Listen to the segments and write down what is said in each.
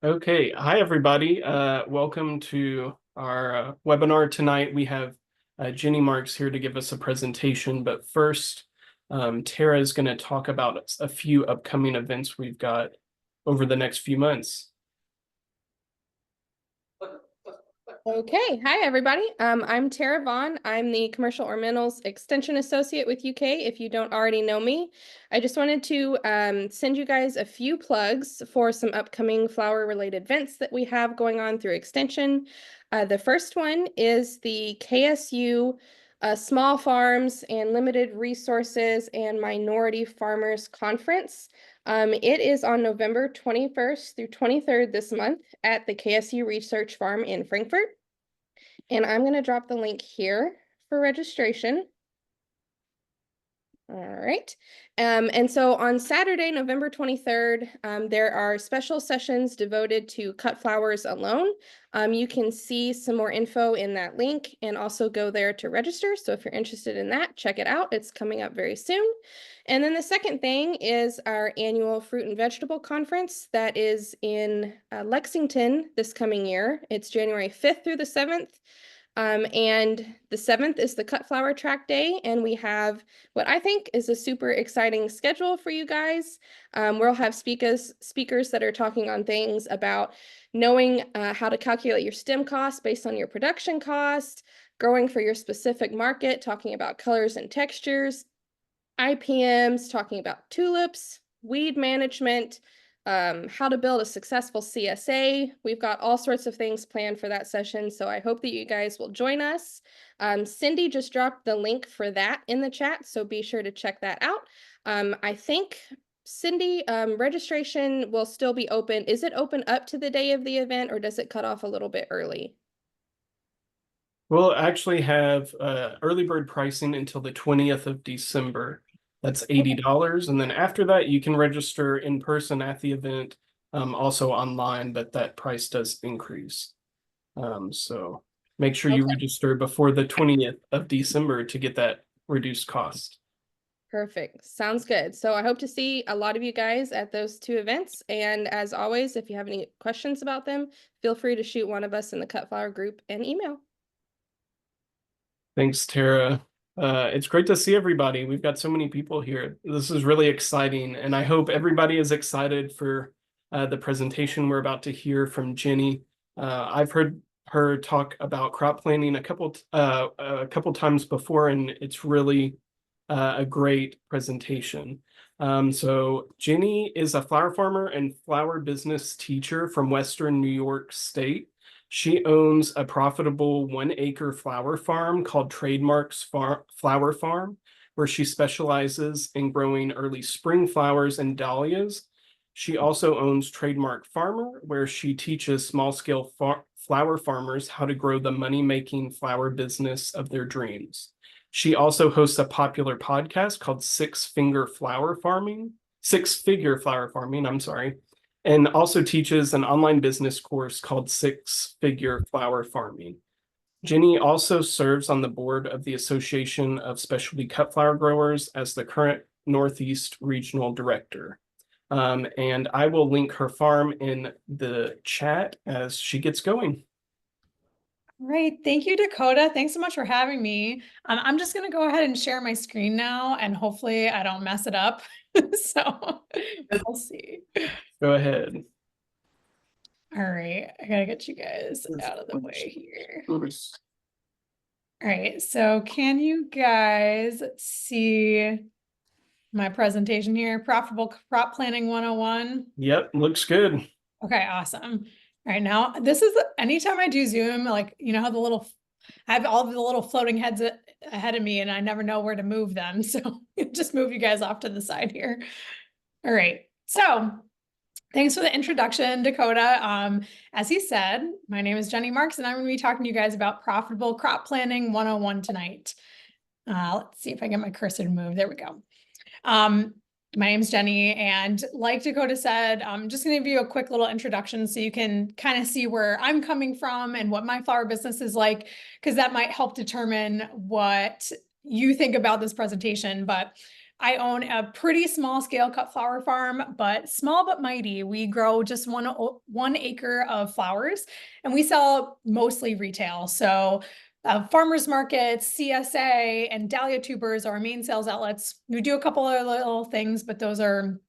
Okay, hi everybody. Welcome to our webinar tonight. We have Jenny Marks here to give us a presentation, but first, Tara is going to talk about a few upcoming events we've got over the next few months. Okay, hi everybody. I'm Tara Vaughn. I'm the Commercial Ornamentals Extension Associate with UK, if you don't already know me. I just wanted to send you guys a few plugs for some upcoming flower-related events that we have going on through Extension. The first one is the KSU Small Farms and Limited Resources and Minority Farmers Conference. It is on November 21st through 23rd this month at the KSU Research Farm in Frankfurt. And I'm going to drop the link here for registration. All right. And so on Saturday, November 23rd, there are special sessions devoted to cut flowers alone. You can see some more info in that link and also go there to register. So if you're interested in that, check it out. It's coming up very soon. And then the second thing is our annual fruit and vegetable conference that is in Lexington this coming year. It's January 5th through the 7th. And the 7th is the Cut Flower Track Day, and we have what I think is a super exciting schedule for you guys. We'll have speakers that are talking on things about knowing how to calculate your stem cost based on your production cost, growing for your specific market, talking about colors and textures, IPMs, talking about tulips, weed management, how to build a successful CSA. We've got all sorts of things planned for that session, so I hope that you guys will join us. Cindy just dropped the link for that in the chat, so be sure to check that out. I think, Cindy, registration will still be open. Is it open up to the day of the event, or does it cut off a little bit early? We'll actually have early bird pricing until the 20th of December. That's $80. And then after that, you can register in person at the event, also online, but that price does increase. So make sure you register before the 20th of December to get that reduced cost. Perfect. Sounds good. So I hope to see a lot of you guys at those two events. And as always, if you have any questions about them, feel free to shoot one of us in the Cut Flower group an email. Thanks, Tara. It's great to see everybody. We've got so many people here. This is really exciting, and I hope everybody is excited for the presentation we're about to hear from Jenny. I've heard her talk about crop planting a couple times before, and it's really a great presentation. So Jenny is a flower farmer and flower business teacher from Western New York State. She owns a profitable 1-acre flower farm called Trademarks Flower Farm, where she specializes in growing early spring flowers and dahlias. She also owns Trademark Farmer, where she teaches small-scale flower farmers how to grow the money-making flower business of their dreams. She also hosts a popular podcast called Six-Figure Flower Farming, I'm sorry, and also teaches an online business course called Six-Figure Flower Farming. Jenny also serves on the board of the Association of Specialty Cut Flower Growers as the current Northeast Regional Director. And I will link her farm in the chat as she gets going. Great. Thank you, Dakota. Thanks so much for having me. I'm just going to go ahead and share my screen now, and hopefully I don't mess it up. So we'll see. Go ahead. All right. I got to get you guys out of the way here. All right. So can you guys see my presentation here? Profitable Crop Planning 101. Yep. Looks good. Okay. Awesome. All right, now this is anytime I do Zoom, like, you know how I have all the little floating heads ahead of me and I never know where to move them. So just move you guys off to the side here. All right. So thanks for the introduction, Dakota. As he said, my name is Jenny Marks and I'm going to be talking to you guys about Profitable Crop Planning 101 tonight. Let's see if I get my cursor to move. There we go. My name's Jenny, and like Dakota said, I'm just going to give you a quick little introduction so you can kind of see where I'm coming from and what my flower business is like, because that might help determine what you think about this presentation. But I own a pretty small scale cut flower farm, but small but mighty. We grow just 1 acre of flowers, and we sell mostly retail. So farmers markets, CSA, and dahlia tubers are our main sales outlets. We do a couple of little things, but those are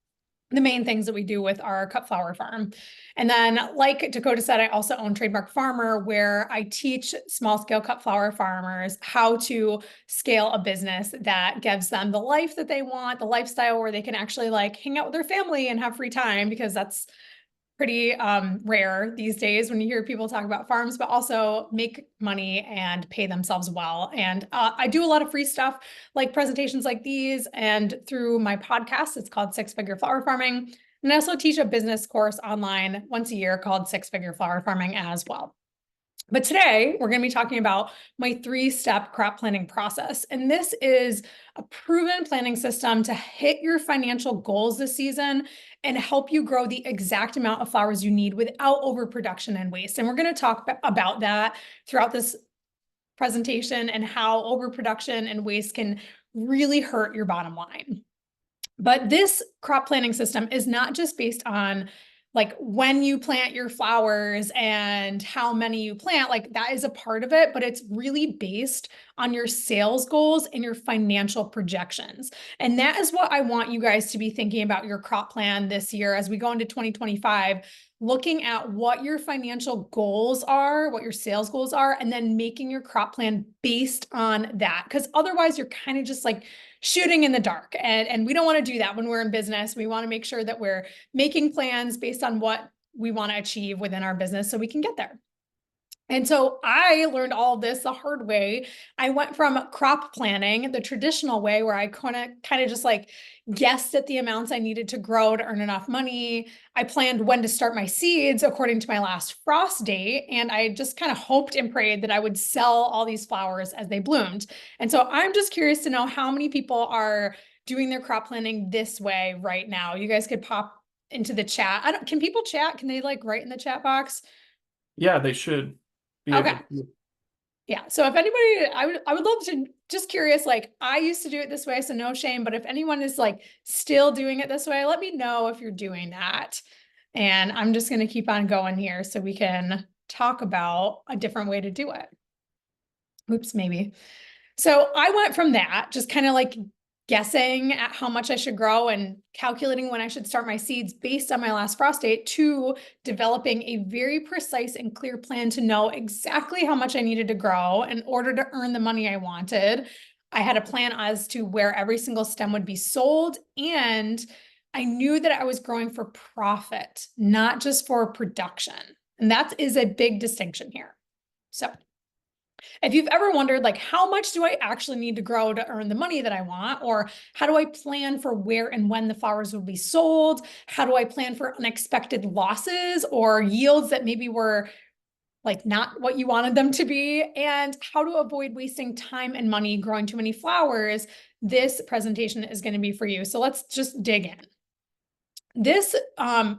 the main things that we do with our cut flower farm. And then, like Dakota said, I also own Trademark Farmer, where I teach small scale cut flower farmers how to scale a business that gives them the life that they want, the lifestyle where they can actually like hang out with their family and have free time, because that's pretty rare these days when you hear people talk about farms, but also make money and pay themselves well. And I do a lot of free stuff like presentations like these, and through my podcast, it's called Six Figure Flower Farming. And I also teach a business course online once a year called Six Figure Flower Farming as well. But today we're going to be talking about my 3-step crop planning process. And this is a proven planning system to hit your financial goals this season and help you grow the exact amount of flowers you need without overproduction and waste. And we're going to talk about that throughout this presentation, and how overproduction and waste can really hurt your bottom line. But this crop planning system is not just based on like when you plant your flowers and how many you plant, like that is a part of it, but it's really based on your sales goals and your financial projections. And that is what I want you guys to be thinking about your crop plan this year as we go into 2025, looking at what your financial goals are, what your sales goals are, and then making your crop plan based on that. Because otherwise you're kind of just like shooting in the dark. And we don't want to do that when we're in business. We want to make sure that we're making plans based on what we want to achieve within our business so we can get there. And so I learned all of this the hard way. I went from crop planning, the traditional way, where I kind of just like guessed at the amounts I needed to grow to earn enough money. I planned when to start my seeds according to my last frost date. And I just kind of hoped and prayed that I would sell all these flowers as they bloomed. And so I'm just curious to know how many people are doing their crop planning this way right now. You guys could pop into the chat. Can people chat? Can they like write in the chat box? Yeah, they should be Okay. able to. Yeah. So if anybody, I would love to, just curious, like I used to do it this way, so no shame, but if anyone is like still doing it this way, let me know if you're doing that. And I'm just going to keep on going here so we can talk about a different way to do it. Oops, maybe. So I went from that, just kind of like guessing at how much I should grow and calculating when I should start my seeds based on my last frost date, to developing a very precise and clear plan to know exactly how much I needed to grow in order to earn the money I wanted. I had a plan as to where every single stem would be sold, and I knew that I was growing for profit, not just for production. And that is a big distinction here. So if you've ever wondered, like, how much do I actually need to grow to earn the money that I want? Or how do I plan for where and when the flowers will be sold? How do I plan for unexpected losses or yields that maybe were like not what you wanted them to be? And how to avoid wasting time and money growing too many flowers? This presentation is going to be for you. So let's just dig in. This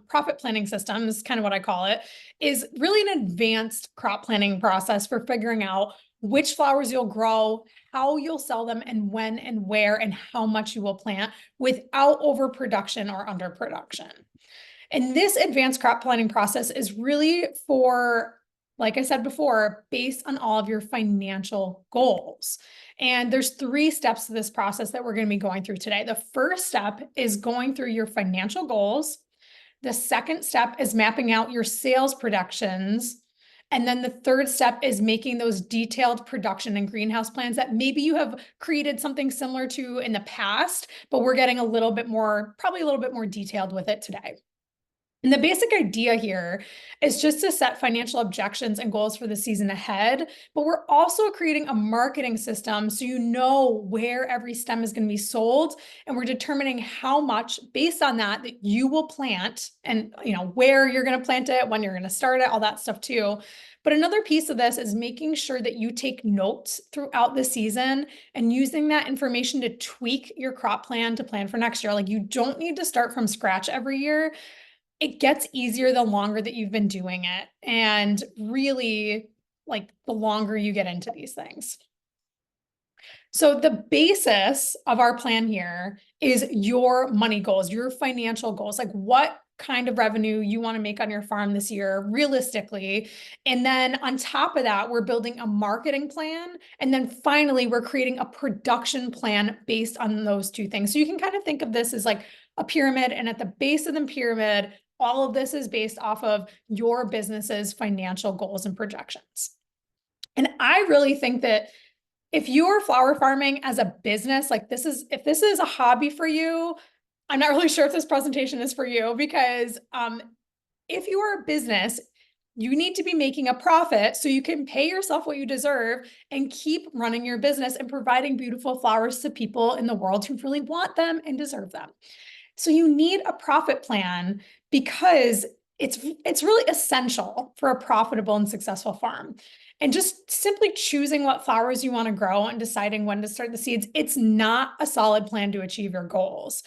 profit planning system, this is kind of what I call it, is really an advanced crop planning process for figuring out which flowers you'll grow, how you'll sell them, and when and where and how much you will plant without overproduction or underproduction. And this advanced crop planning process is really for, like I said before, based on all of your financial goals. And there's 3 steps to this process that we're going to be going through today. The first step is going through your financial goals. The second step is mapping out your sales projections. And then the third step is making those detailed production and greenhouse plans that maybe you have created something similar to in the past, but we're getting a little bit more, probably a little bit more detailed with it today. And the basic idea here is just to set financial objections and goals for the season ahead, but we're also creating a marketing system so you know where every stem is going to be sold, and we're determining how much based on that you will plant, and where you're going to plant it, when you're going to start it, all that stuff too. But another piece of this is making sure that you take notes throughout the season and using that information to tweak your crop plan to plan for next year. Like, you don't need to start from scratch every year. It gets easier the longer that you've been doing it, and really, like, the longer you get into these things. So the basis of our plan here is your money goals, your financial goals, like what kind of revenue you want to make on your farm this year, realistically. And then on top of that, we're building a marketing plan. And then finally, we're creating a production plan based on those two things. So you can kind of think of this as like a pyramid. And at the base of the pyramid, all of this is based off of your business's financial goals and projections. And I really think that if you're flower farming as a business, like if this is a hobby for you, I'm not really sure if this presentation is for you, because if you are a business, you need to be making a profit so you can pay yourself what you deserve and keep running your business and providing beautiful flowers to people in the world who really want them and deserve them. So you need a profit plan because it's really essential for a profitable and successful farm. And just simply choosing what flowers you want to grow and deciding when to start the seeds, it's not a solid plan to achieve your goals.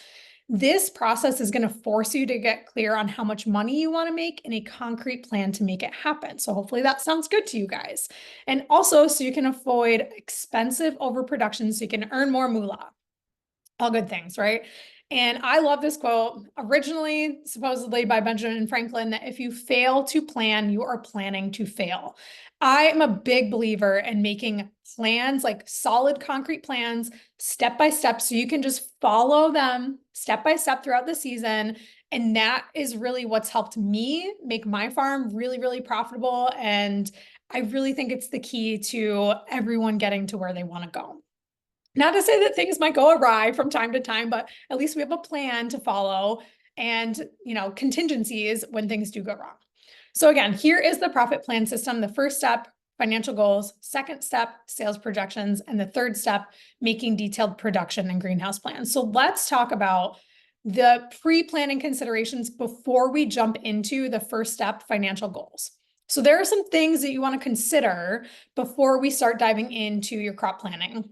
This process is going to force you to get clear on how much money you want to make and a concrete plan to make it happen. So hopefully that sounds good to you guys. And also so you can avoid expensive overproduction so you can earn more moolah. All good things, right? And I love this quote, originally supposedly by Benjamin Franklin, that if you fail to plan, you are planning to fail. I am a big believer in making plans, like solid concrete plans, step by step, so you can just follow them step by step throughout the season. And that is really what's helped me make my farm really, really profitable. And I really think it's the key to everyone getting to where they want to go. Not to say that things might go awry from time to time, but at least we have a plan to follow and, contingencies when things do go wrong. So again, here is the profit plan system. The first step, financial goals. Second step, sales projections. And the third step, making detailed production and greenhouse plans. So let's talk about the pre-planning considerations before we jump into the first step, financial goals. So there are some things that you want to consider before we start diving into your crop planning.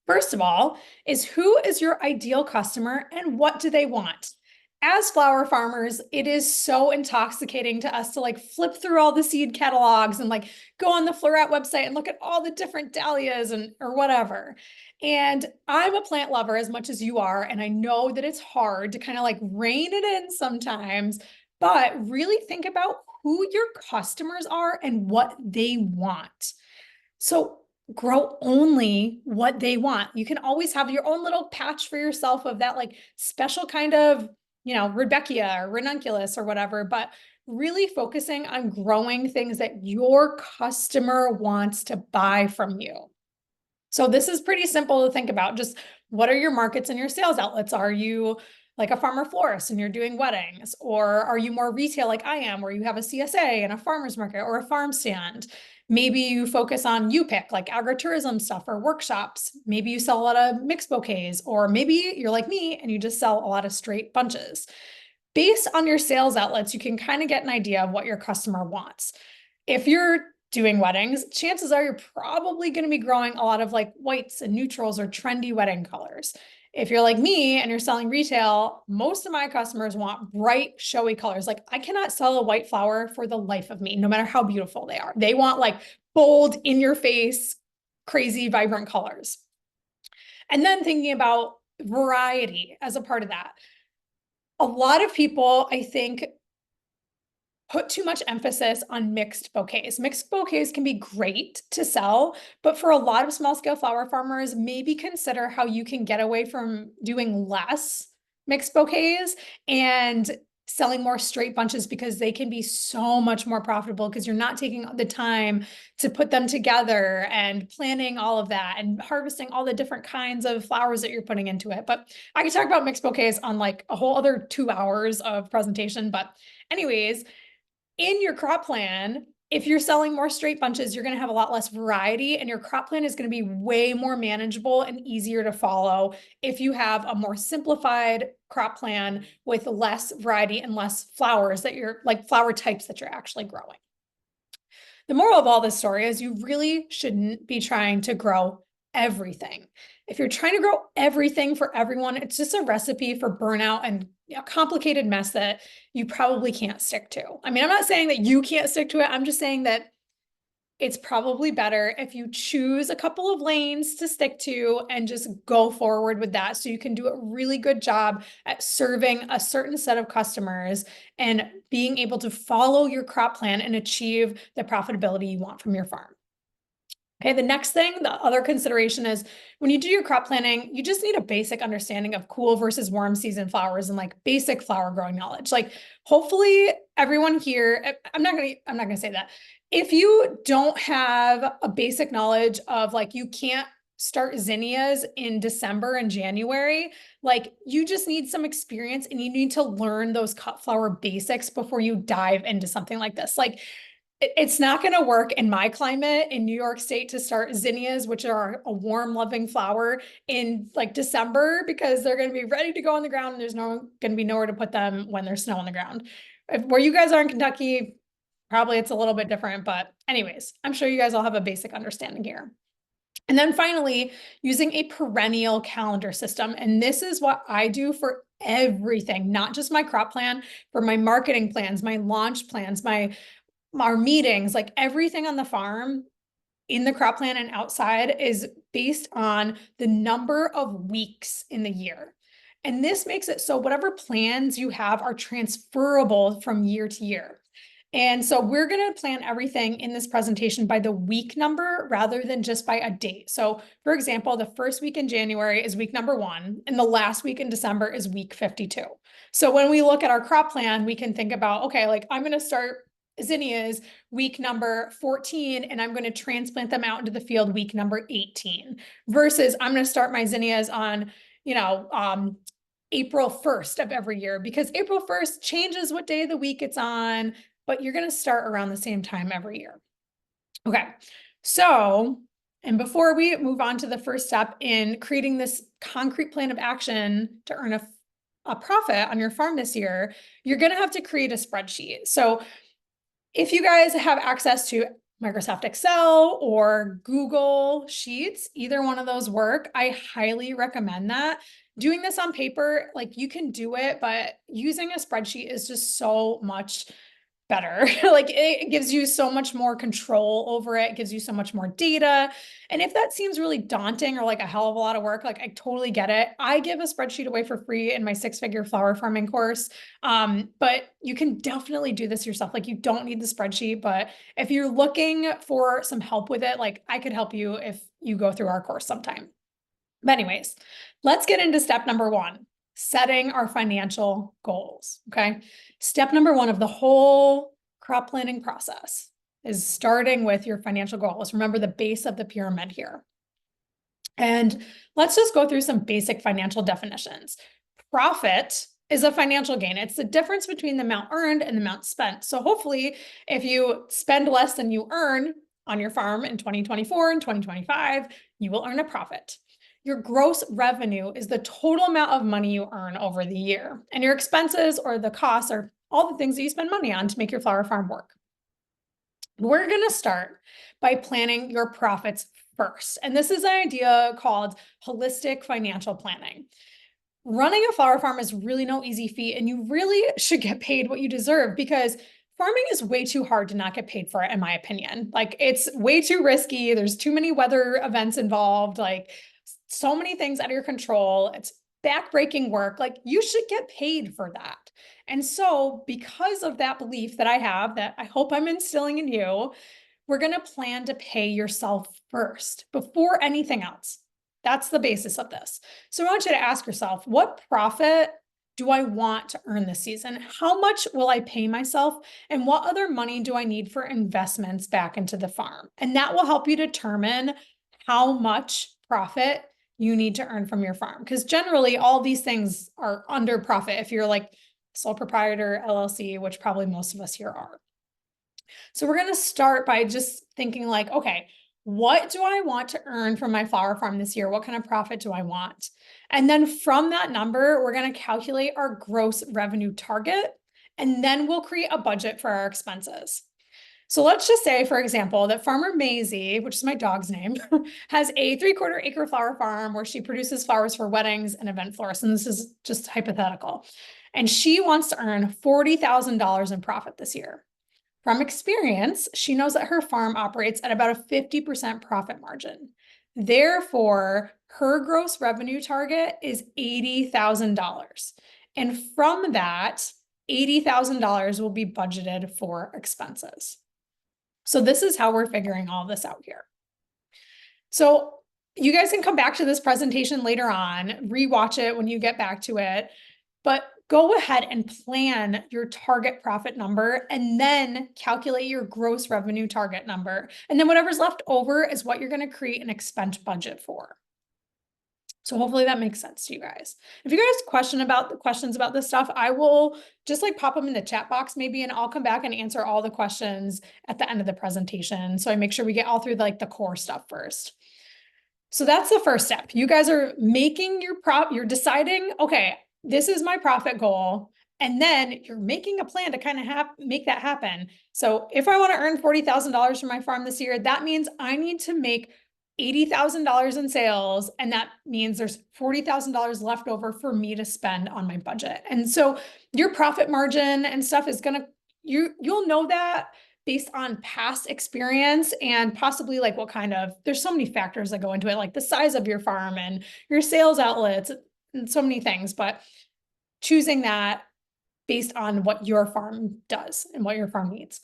First of all, is who is your ideal customer and what do they want? As flower farmers, it is so intoxicating to us to like flip through all the seed catalogs and like go on the Floret website and look at all the different dahlias or whatever. And I'm a plant lover as much as you are, and I know that it's hard to kind of like rein it in sometimes, but really think about who your customers are and what they want. So grow only what they want. You can always have your own little patch for yourself of that like special kind of, Rudbeckia or ranunculus or whatever, but really focusing on growing things that your customer wants to buy from you. So this is pretty simple to think about. Just what are your markets and your sales outlets? Are you like a farmer florist and you're doing weddings? Or are you more retail like I am, where you have a CSA and a farmer's market or a farm stand? Maybe you focus on UPIC, like agritourism stuff or workshops. Maybe you sell a lot of mixed bouquets, or maybe you're like me and you just sell a lot of straight bunches. Based on your sales outlets, you can kind of get an idea of what your customer wants. If you're doing weddings, chances are you're probably going to be growing a lot of like whites and neutrals or trendy wedding colors. If you're like me and you're selling retail, most of my customers want bright, showy colors. Like I cannot sell a white flower for the life of me, no matter how beautiful they are. They want like bold, in your face, crazy, vibrant colors. And then thinking about variety as a part of that. A lot of people, I think, put too much emphasis on mixed bouquets. Mixed bouquets can be great to sell, but for a lot of small scale flower farmers, maybe consider how you can get away from doing less mixed bouquets and selling more straight bunches, because they can be so much more profitable because you're not taking the time to put them together and planning all of that and harvesting all the different kinds of flowers that you're putting into it. But I could talk about mixed bouquets on like a whole other 2 hours of presentation. But anyways, in your crop plan, if you're selling more straight bunches, you're going to have a lot less variety, and your crop plan is going to be way more manageable and easier to follow if you have a more simplified crop plan with less variety and less flowers that you're like flower types that you're actually growing. The moral of all this story is you really shouldn't be trying to grow everything. If you're trying to grow everything for everyone, it's just a recipe for burnout and a complicated mess that you probably can't stick to. I mean, I'm not saying that you can't stick to it. I'm just saying that it's probably better if you choose a couple of lanes to stick to and just go forward with that, so you can do a really good job at serving a certain set of customers and being able to follow your crop plan and achieve the profitability you want from your farm. Okay, the next thing, the other consideration is when you do your crop planning, you just need a basic understanding of cool versus warm season flowers and like basic flower growing knowledge. Like hopefully everyone here, I'm not gonna say that. If you don't have a basic knowledge of like, you can't start zinnias in December and January, like you just need some experience and you need to learn those cut flower basics before you dive into something like this. Like it's not going to work in my climate in New York State to start zinnias, which are a warm, loving flower, in like December, because they're going to be ready to go on the ground and there's going to be nowhere to put them when there's snow on the ground. Where you guys are in Kentucky, probably it's a little bit different, but anyways, I'm sure you guys all have a basic understanding here. And then finally, using a perennial calendar system. And this is what I do for everything, not just my crop plan, for my marketing plans, my launch plans, our meetings, like everything on the farm in the crop plan and outside is based on the number of weeks in the year. And this makes it so whatever plans you have are transferable from year to year. And so we're going to plan everything in this presentation by the week number rather than just by a date. So for example, the first week in January is week number 1 and the last week in December is week 52. So when we look at our crop plan, we can think about, okay, like I'm going to start zinnias week number 14, and I'm going to transplant them out into the field week number 18, versus I'm going to start my zinnias on, April 1st of every year, because April 1st changes what day of the week it's on, but you're going to start around the same time every year. Okay. So, and before we move on to the first step in creating this concrete plan of action to earn a profit on your farm this year, you're going to have to create a spreadsheet. So if you guys have access to Microsoft Excel or Google Sheets, either one of those work, I highly recommend that. Doing this on paper, like you can do it, but using a spreadsheet is just so much better. Like it gives you so much more control over it. It gives you so much more data. And if that seems really daunting or like a hell of a lot of work, like I totally get it. I give a spreadsheet away for free in my 6-figure flower farming course. But you can definitely do this yourself. Like you don't need the spreadsheet, but if you're looking for some help with it, like I could help you if you go through our course sometime. But anyways, let's get into step number 1. Setting our financial goals. Okay. Step number 1 of the whole crop planning process is starting with your financial goals. Remember the base of the pyramid here. And let's just go through some basic financial definitions. Profit is a financial gain. It's the difference between the amount earned and the amount spent. So hopefully if you spend less than you earn on your farm in 2024 and 2025, you will earn a profit. Your gross revenue is the total amount of money you earn over the year. And your expenses or the costs are all the things that you spend money on to make your flower farm work. We're going to start by planning your profits first. And this is an idea called holistic financial planning. Running a flower farm is really no easy feat, and you really should get paid what you deserve, because farming is way too hard to not get paid for it, in my opinion. Like it's way too risky. There's too many weather events involved. Like so many things out of your control. It's backbreaking work. Like you should get paid for that. And so because of that belief that I have, that I hope I'm instilling in you, we're going to plan to pay yourself first before anything else. That's the basis of this. So I want you to ask yourself, what profit do I want to earn this season? How much will I pay myself? And what other money do I need for investments back into the farm? And that will help you determine how much profit you need to earn from your farm. Because generally all these things are under profit if you're like sole proprietor, LLC, which probably most of us here are. So we're going to start by just thinking like, okay, what do I want to earn from my flower farm this year? What kind of profit do I want? And then from that number, we're going to calculate our gross revenue target, and then we'll create a budget for our expenses. So let's just say, for example, that Farmer Maisie, which is my dog's name, has a 3/4 acre flower farm where she produces flowers for weddings and event florists. And this is just hypothetical. And she wants to earn $40,000 in profit this year. From experience, she knows that her farm operates at about a 50% profit margin. Therefore, her gross revenue target is $80,000. And from that, $80,000 will be budgeted for expenses. So this is how we're figuring all this out here. So you guys can come back to this presentation later on, rewatch it when you get back to it, but go ahead and plan your target profit number and then calculate your gross revenue target number. And then whatever's left over is what you're going to create an expense budget for. So hopefully that makes sense to you guys. If you guys questions about this stuff, I will just like pop them in the chat box maybe, and I'll come back and answer all the questions at the end of the presentation. So I make sure we get all through like the core stuff first. So that's the first step. You guys are making your you're deciding, okay, this is my profit goal. And then you're making a plan to kind of make that happen. So if I want to earn $40,000 from my farm this year, that means I need to make $80,000 in sales. And that means there's $40,000 left over for me to spend on my budget. And so your profit margin and stuff is going to, you'll know that based on past experience and possibly like what kind of, there's so many factors that go into it, like the size of your farm and your sales outlets and so many things, but choosing that based on what your farm does and what your farm needs.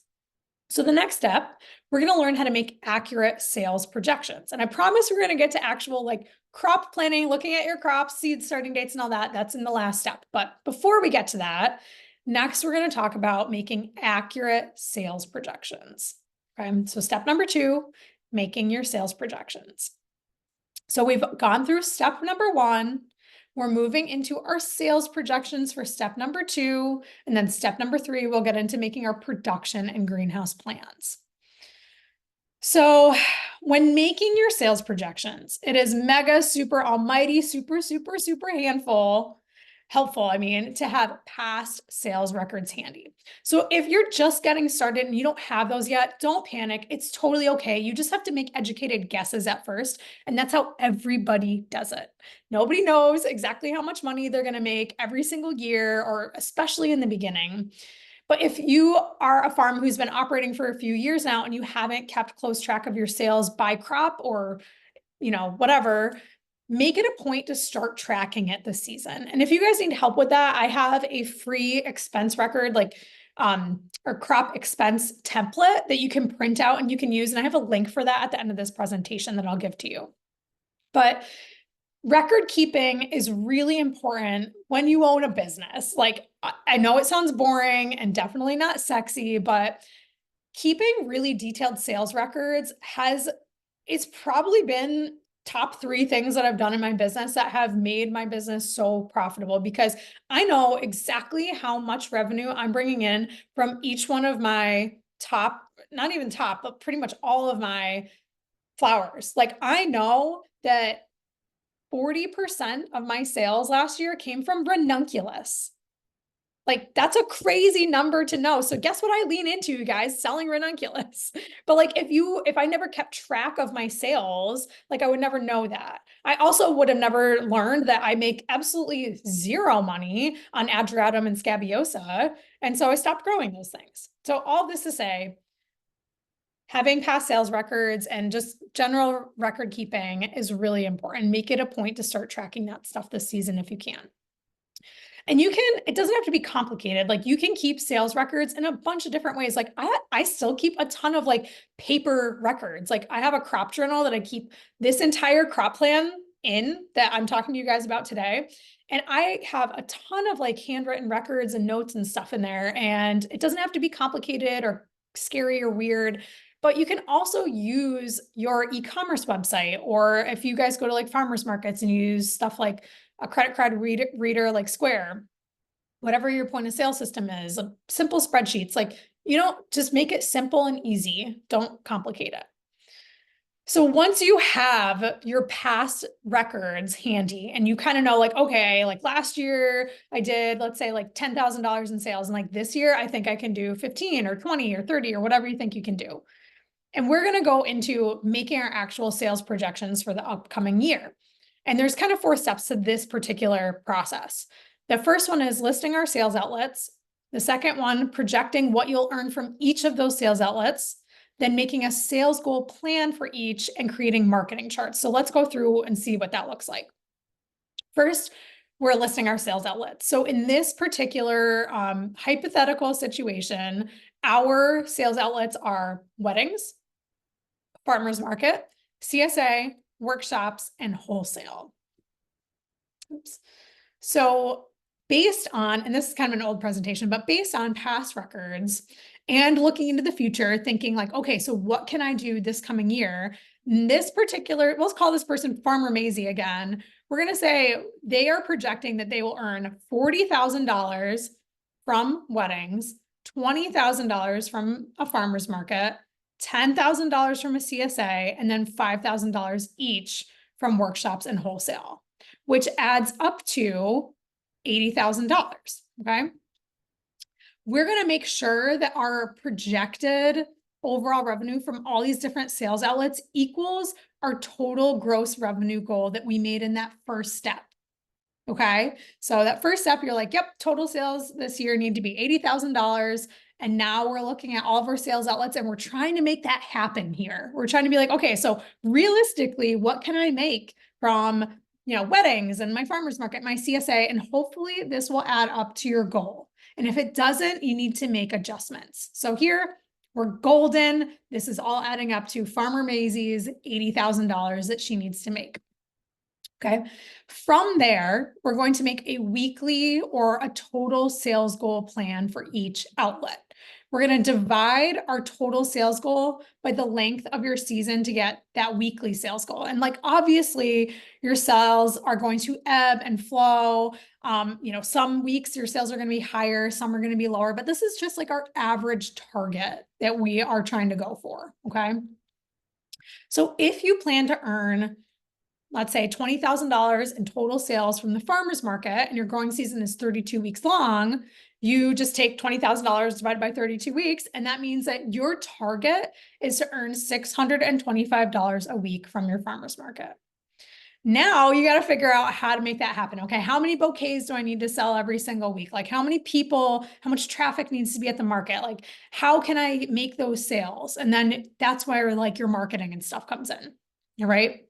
So the next step, we're going to learn how to make accurate sales projections. And I promise we're going to get to actual like crop planning, looking at your crops, seed starting dates and all that. That's in the last step. But before we get to that, next we're going to talk about making accurate sales projections. Okay, so step number 2, making your sales projections. So we've gone through step number 1. We're moving into our sales projections for step number 2. And then step number 3, we'll get into making our production and greenhouse plans. So when making your sales projections, it is mega, super, almighty, super helpful, I mean, to have past sales records handy. So if you're just getting started and you don't have those yet, don't panic. It's totally okay. You just have to make educated guesses at first. And that's how everybody does it. Nobody knows exactly how much money they're going to make every single year, or especially in the beginning. But if you are a farm who's been operating for a few years now and you haven't kept close track of your sales by crop or, whatever, make it a point to start tracking it this season. And if you guys need help with that, I have a free expense record, or crop expense template that you can print out and you can use. And I have a link for that at the end of this presentation that I'll give to you. But record keeping is really important when you own a business. Like, I know it sounds boring and definitely not sexy, but keeping really detailed sales records it's probably been top 3 things that I've done in my business that have made my business so profitable, because I know exactly how much revenue I'm bringing in from each one of my not even top, but pretty much all of my flowers. Like, I know that 40% of my sales last year came from ranunculus. Like, that's a crazy number to know. So guess what I lean into, you guys? Selling ranunculus. But like, if I never kept track of my sales, like, I would never know that. I also would have never learned that I make absolutely 0 money on ageratum and scabiosa. And so I stopped growing those things. So all this to say, having past sales records and just general record keeping is really important. Make it a point to start tracking that stuff this season if you can. And it doesn't have to be complicated. Like, you can keep sales records in a bunch of different ways. Like, I still keep a ton of like paper records. Like, I have a crop journal that I keep this entire crop plan in that I'm talking to you guys about today. And I have a ton of like handwritten records and notes and stuff in there. And it doesn't have to be complicated or scary or weird, but you can also use your e-commerce website, or if you guys go to like farmers markets and use stuff like a credit card reader like Square, whatever your point of sale system is, simple spreadsheets, like, just make it simple and easy. Don't complicate it. So once you have your past records handy and you kind of know, like, okay, like last year I did, let's say like $10,000 in sales. And like this year, I think I can do 15 or 20 or 30 or whatever you think you can do. And we're going to go into making our actual sales projections for the upcoming year. And there's kind of 4 steps to this particular process. The first one is listing our sales outlets. The second one, projecting what you'll earn from each of those sales outlets, then making a sales goal plan for each and creating marketing charts. So let's go through and see what that looks like. First, we're listing our sales outlets. So in this particular hypothetical situation, our sales outlets are weddings, farmers market, CSA, workshops, and wholesale. Oops. So based on, and this is kind of an old presentation, but based on past records and looking into the future, thinking like, okay, so what can I do this coming year? This particular, let's call this person Farmer Maisie again. We're going to say they are projecting that they will earn $40,000 from weddings, $20,000 from a farmer's market, $10,000 from a CSA, and then $5,000 each from workshops and wholesale, which adds up to $80,000, okay? We're gonna make sure that our projected overall revenue from all these different sales outlets equals our total gross revenue goal that we made in that first step, okay? So that first step, you're like, yep, total sales this year need to be $80,000. And now we're looking at all of our sales outlets and we're trying to make that happen here. We're trying to be like, okay, so realistically, what can I make from, you know, weddings and my farmer's market, my CSA, and hopefully this will add up to your goal. And if it doesn't, you need to make adjustments. So here we're golden. This is all adding up to Farmer Maisie's $80,000 that she needs to make. Okay. From there, we're going to make a weekly or a total sales goal plan for each outlet. We're going to divide our total sales goal by the length of your season to get that weekly sales goal. And like, obviously your sales are going to ebb and flow. You know, some weeks your sales are going to be higher, some are going to be lower, but this is just like our average target that we are trying to go for. Okay. So if you plan to earn, let's say $20,000 in total sales from the farmer's market and your growing season is 32 weeks long, you just take $20,000 divided by 32 weeks. And that means that your target is to earn $625 a week from your farmer's market. Now you got to figure out how to make that happen. Okay. How many bouquets do I need to sell every single week? Like how many people, how much traffic needs to be at the market? Like how can I make those sales? And then that's where like your marketing and stuff comes in. All right.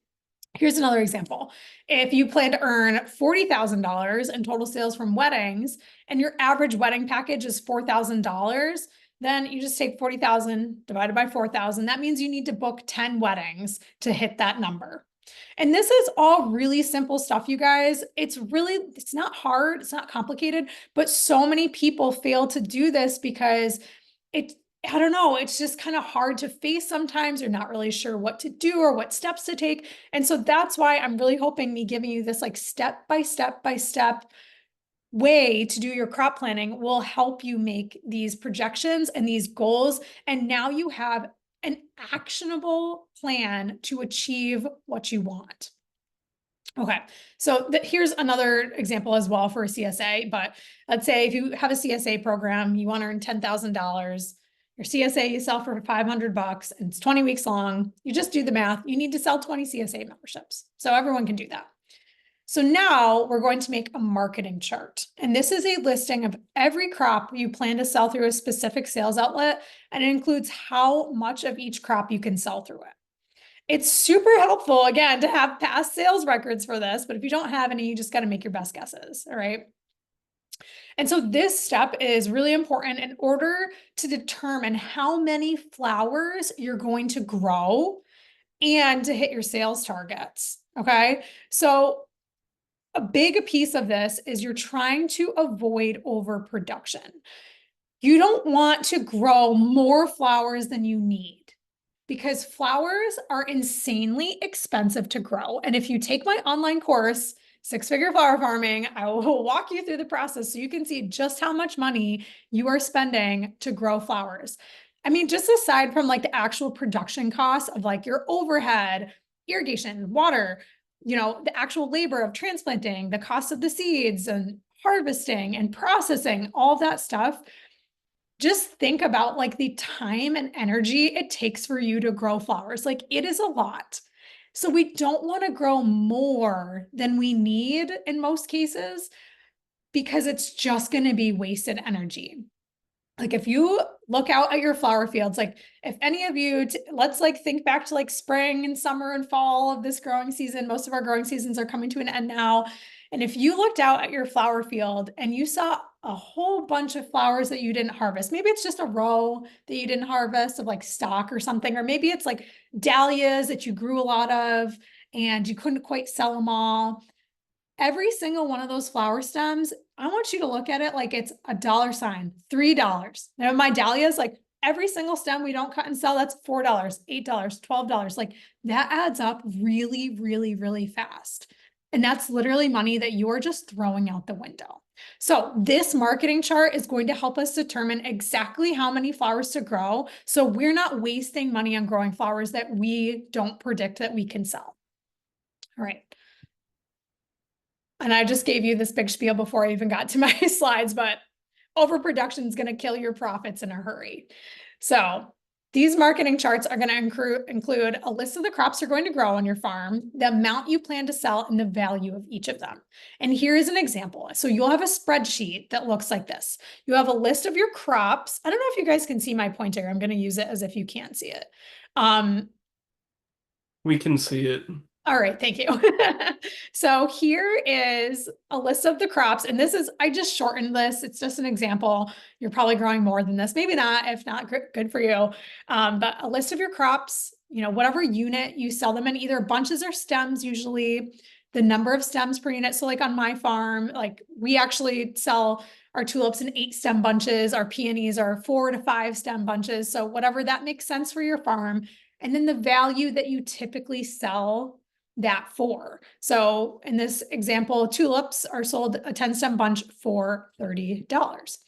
Here's another example. If you plan to earn $40,000 in total sales from weddings and your average wedding package is $4,000, then you just take 40,000 divided by 4,000. That means you need to book 10 weddings to hit that number. And this is all really simple stuff, you guys. It's not hard. It's not complicated, but so many people fail to do this because I don't know, it's just kind of hard to face sometimes. You're not really sure what to do or what steps to take. And so that's why I'm really hoping me giving you this like step by step way to do your crop planning will help you make these projections and these goals. And now you have an actionable plan to achieve what you want. Okay, so here's another example as well for a CSA, but let's say if you have a CSA program, you want to earn $10,000. Your CSA you sell for $500 and it's 20 weeks long. You just do the math. You need to sell 20 CSA memberships. So everyone can do that. So now we're going to make a marketing chart. And this is a listing of every crop you plan to sell through a specific sales outlet. And it includes how much of each crop you can sell through it. It's super helpful, again, to have past sales records for this. But if you don't have any, you just got to make your best guesses. All right. And so this step is really important in order to determine how many flowers you're going to grow and to hit your sales targets. Okay. So a big piece of this is you're trying to avoid overproduction. You don't want to grow more flowers than you need because flowers are insanely expensive to grow. And if you take my online course, Six-Figure Flower Farming, I will walk you through the process so you can see just how much money you are spending to grow flowers. I mean, just aside from like the actual production costs of like your overhead, irrigation, water, you know, the actual labor of transplanting, the cost of the seeds and harvesting and processing, all that stuff. Just think about like the time and energy it takes for you to grow flowers. Like it is a lot. So we don't want to grow more than we need in most cases because it's just going to be wasted energy. Like if you look out at your flower fields, like if any of you, let's like think back to like spring and summer and fall of this growing season. Most of our growing seasons are coming to an end now. And if you looked out at your flower field and you saw a whole bunch of flowers that you didn't harvest, maybe it's just a row that you didn't harvest of like stock or something, or maybe it's like dahlias that you grew a lot of and you couldn't quite sell them all. Every single one of those flower stems, I want you to look at it like it's a dollar sign, $3. Now my dahlias, like every single stem we don't cut and sell, that's $4, $8, $12. Like that adds up really, really, really fast. And that's literally money that you're just throwing out the window. So this marketing chart is going to help us determine exactly how many flowers to grow. So we're not wasting money on growing flowers that we don't predict that we can sell. All right. And I just gave you this big spiel before I even got to my slides, but overproduction is going to kill your profits in a hurry. So these marketing charts are going to include a list of the crops you're going to grow on your farm, the amount you plan to sell, and the value of each of them. And here is an example. So you'll have a spreadsheet that looks like this. You have a list of your crops. I don't know if you guys can see my pointer. I'm going to use it as if you can't see it. We can see it. All right, thank you. So here is a list of the crops, and this is, I just shortened this. It's just an example. You're probably growing more than this, maybe not, if not, good for you. But a list of your crops, you know, whatever unit you sell them in, either bunches or stems, usually the number of stems per unit. So like on my farm, like we actually sell our tulips in 8 stem bunches, our peonies are 4 to 5 stem bunches. So whatever that makes sense for your farm. And then the value that you typically sell that for. So in this example, tulips are sold a 10 stem bunch for $30.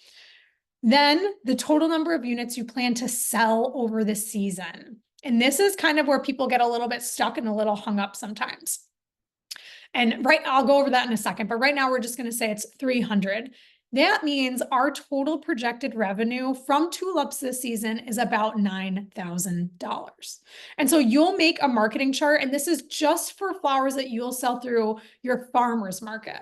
Then the total number of units you plan to sell over the season. And this is kind of where people get a little bit stuck and a little hung up sometimes. And I'll go over that in a second, but right now we're just going to say it's 300. That means our total projected revenue from tulips this season is about $9,000. And so you'll make a marketing chart, and this is just for flowers that you'll sell through your farmer's market.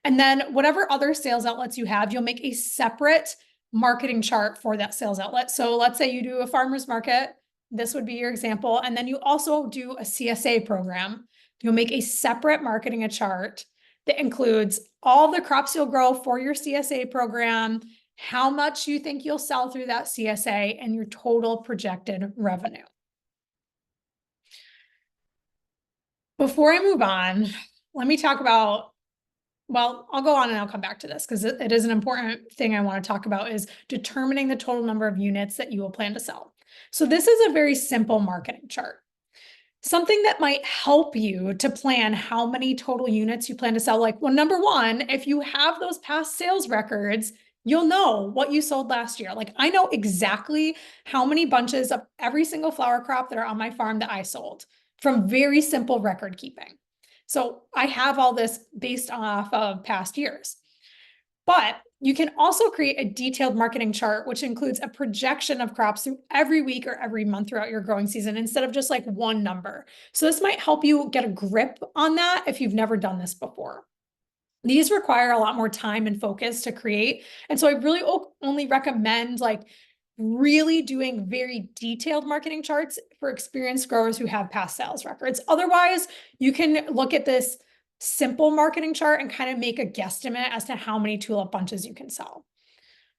And then whatever other sales outlets you have, you'll make a separate marketing chart for that sales outlet. So let's say you do a farmer's market. This would be your example. And then you also do a CSA program. You'll make a separate marketing chart that includes all the crops you'll grow for your CSA program, how much you think you'll sell through that CSA, and your total projected revenue. Before I move on, let me talk about, well, I'll go on and I'll come back to this because it is an important thing I want to talk about, is determining the total number of units that you will plan to sell. So this is a very simple marketing chart. Something that might help you to plan how many total units you plan to sell. Like, well, number one, if you have those past sales records, you'll know what you sold last year. Like I know exactly how many bunches of every single flower crop that are on my farm that I sold from very simple record keeping. So I have all this based off of past years. But you can also create a detailed marketing chart, which includes a projection of crops through every week or every month throughout your growing season, instead of just like one number. So this might help you get a grip on that if you've never done this before. These require a lot more time and focus to create. And so I really only recommend like really doing very detailed marketing charts for experienced growers who have past sales records. Otherwise, you can look at this simple marketing chart and kind of make a guesstimate as to how many tulip bunches you can sell.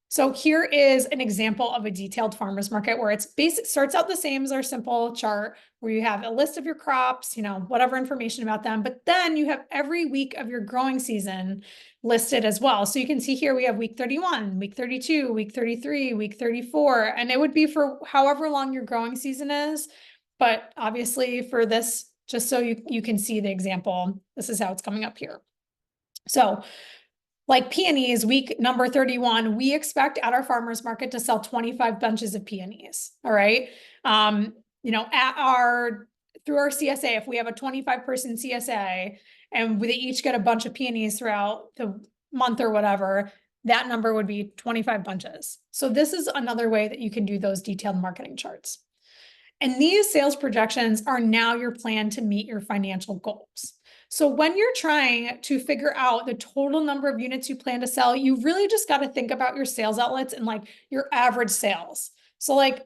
So here is an example of a detailed farmer's market where it's basic, starts out the same as our simple chart, where you have a list of your crops, you know, whatever information about them, but then you have every week of your growing season listed as well. So you can see here we have week 31, week 32, week 33, week 34, and it would be for however long your growing season is. But obviously for this, just so you can see the example, this is how it's coming up here. So like peonies, week number 31, we expect at our farmer's market to sell 25 bunches of peonies. All right. You know, through our CSA, if we have a 25-person CSA and they each get a bunch of peonies throughout the month or whatever, that number would be 25 bunches. So this is another way that you can do those detailed marketing charts. And these sales projections are now your plan to meet your financial goals. So when you're trying to figure out the total number of units you plan to sell, you really just got to think about your sales outlets and like your average sales. So like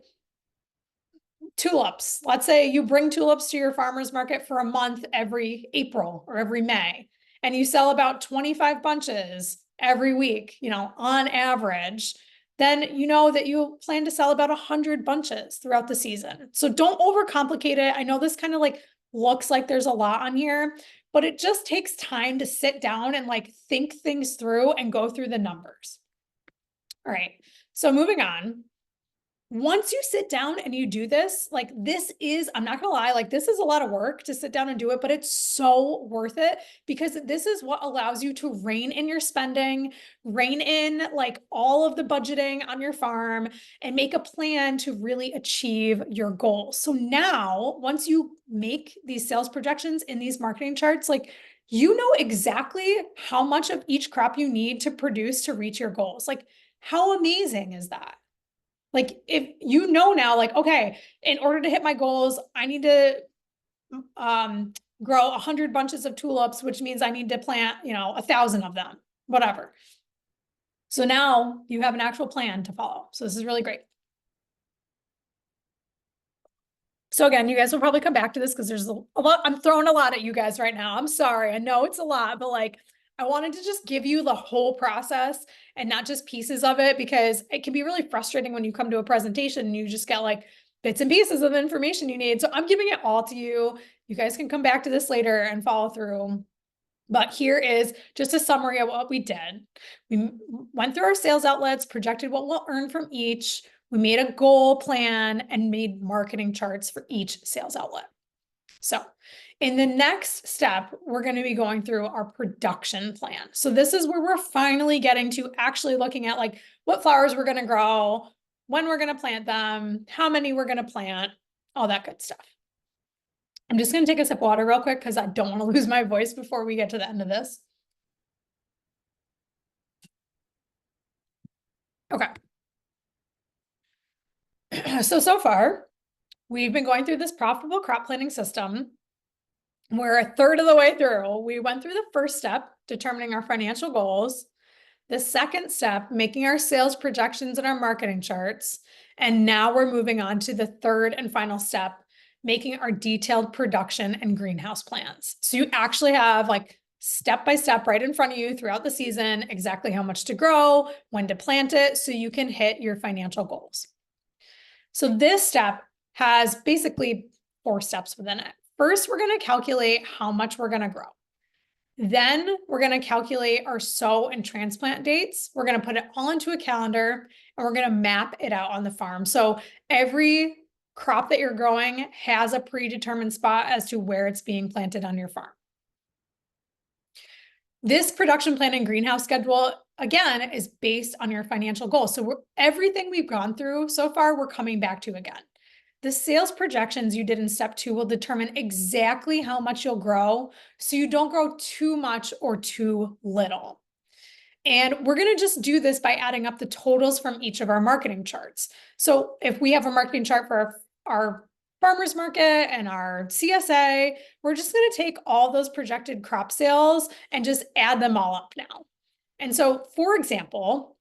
tulips, let's say you bring tulips to your farmer's market for a month every April or every May, and you sell about 25 bunches every week, on average, then you know that you plan to sell about 100 bunches throughout the season. So don't overcomplicate it. I know this kind of like looks like there's a lot on here, but it just takes time to sit down and like think things through and go through the numbers. All right, so moving on. Once you sit down and you do this, like I'm not gonna lie, like this is a lot of work to sit down and do it, but it's so worth it because this is what allows you to rein in your spending, rein in like all of the budgeting on your farm and make a plan to really achieve your goals. So now, once you make these sales projections in these marketing charts, like you know exactly how much of each crop you need to produce to reach your goals. Like, how amazing is that? Like, if you know now, like, okay, in order to hit my goals, I need to grow 100 bunches of tulips, which means I need to plant, 1,000 of them, whatever. So now you have an actual plan to follow. So this is really great. So again, you guys will probably come back to this because there's a lot, I'm throwing a lot at you guys right now. I'm sorry. I know it's a lot, but like, I wanted to just give you the whole process and not just pieces of it, because it can be really frustrating when you come to a presentation and you just get like bits and pieces of the information you need. So I'm giving it all to you. You guys can come back to this later and follow through. But here is just a summary of what we did. We went through our sales outlets, projected what we'll earn from each. We made a goal plan and made marketing charts for each sales outlet. So in the next step, we're going to be going through our production plan. So this is where we're finally getting to actually looking at like what flowers we're going to grow, when we're going to plant them, how many we're going to plant, all that good stuff. I'm just going to take a sip of water real quick because I don't want to lose my voice before we get to the end of this. Okay. So far, we've been going through this profitable crop planning system. We're a third of the way through. We went through the first step, determining our financial goals. The second step, making our sales projections and our marketing charts. And now we're moving on to the third and final step, making our detailed production and greenhouse plans. So you actually have like step by step right in front of you throughout the season, exactly how much to grow, when to plant it, so you can hit your financial goals. So this step has basically 4 steps within it. First, we're going to calculate how much we're going to grow. Then we're going to calculate our sow and transplant dates. We're going to put it all into a calendar and we're going to map it out on the farm. So every crop that you're growing has a predetermined spot as to where it's being planted on your farm. This production plan and greenhouse schedule, again, is based on your financial goals. So everything we've gone through so far, we're coming back to again. The sales projections you did in step 2 will determine exactly how much you'll grow, so you don't grow too much or too little. And we're going to just do this by adding up the totals from each of our marketing charts. So if we have a marketing chart for our farmers market and our CSA, we're just going to take all those projected crop sales and just add them all up now. And so, for example,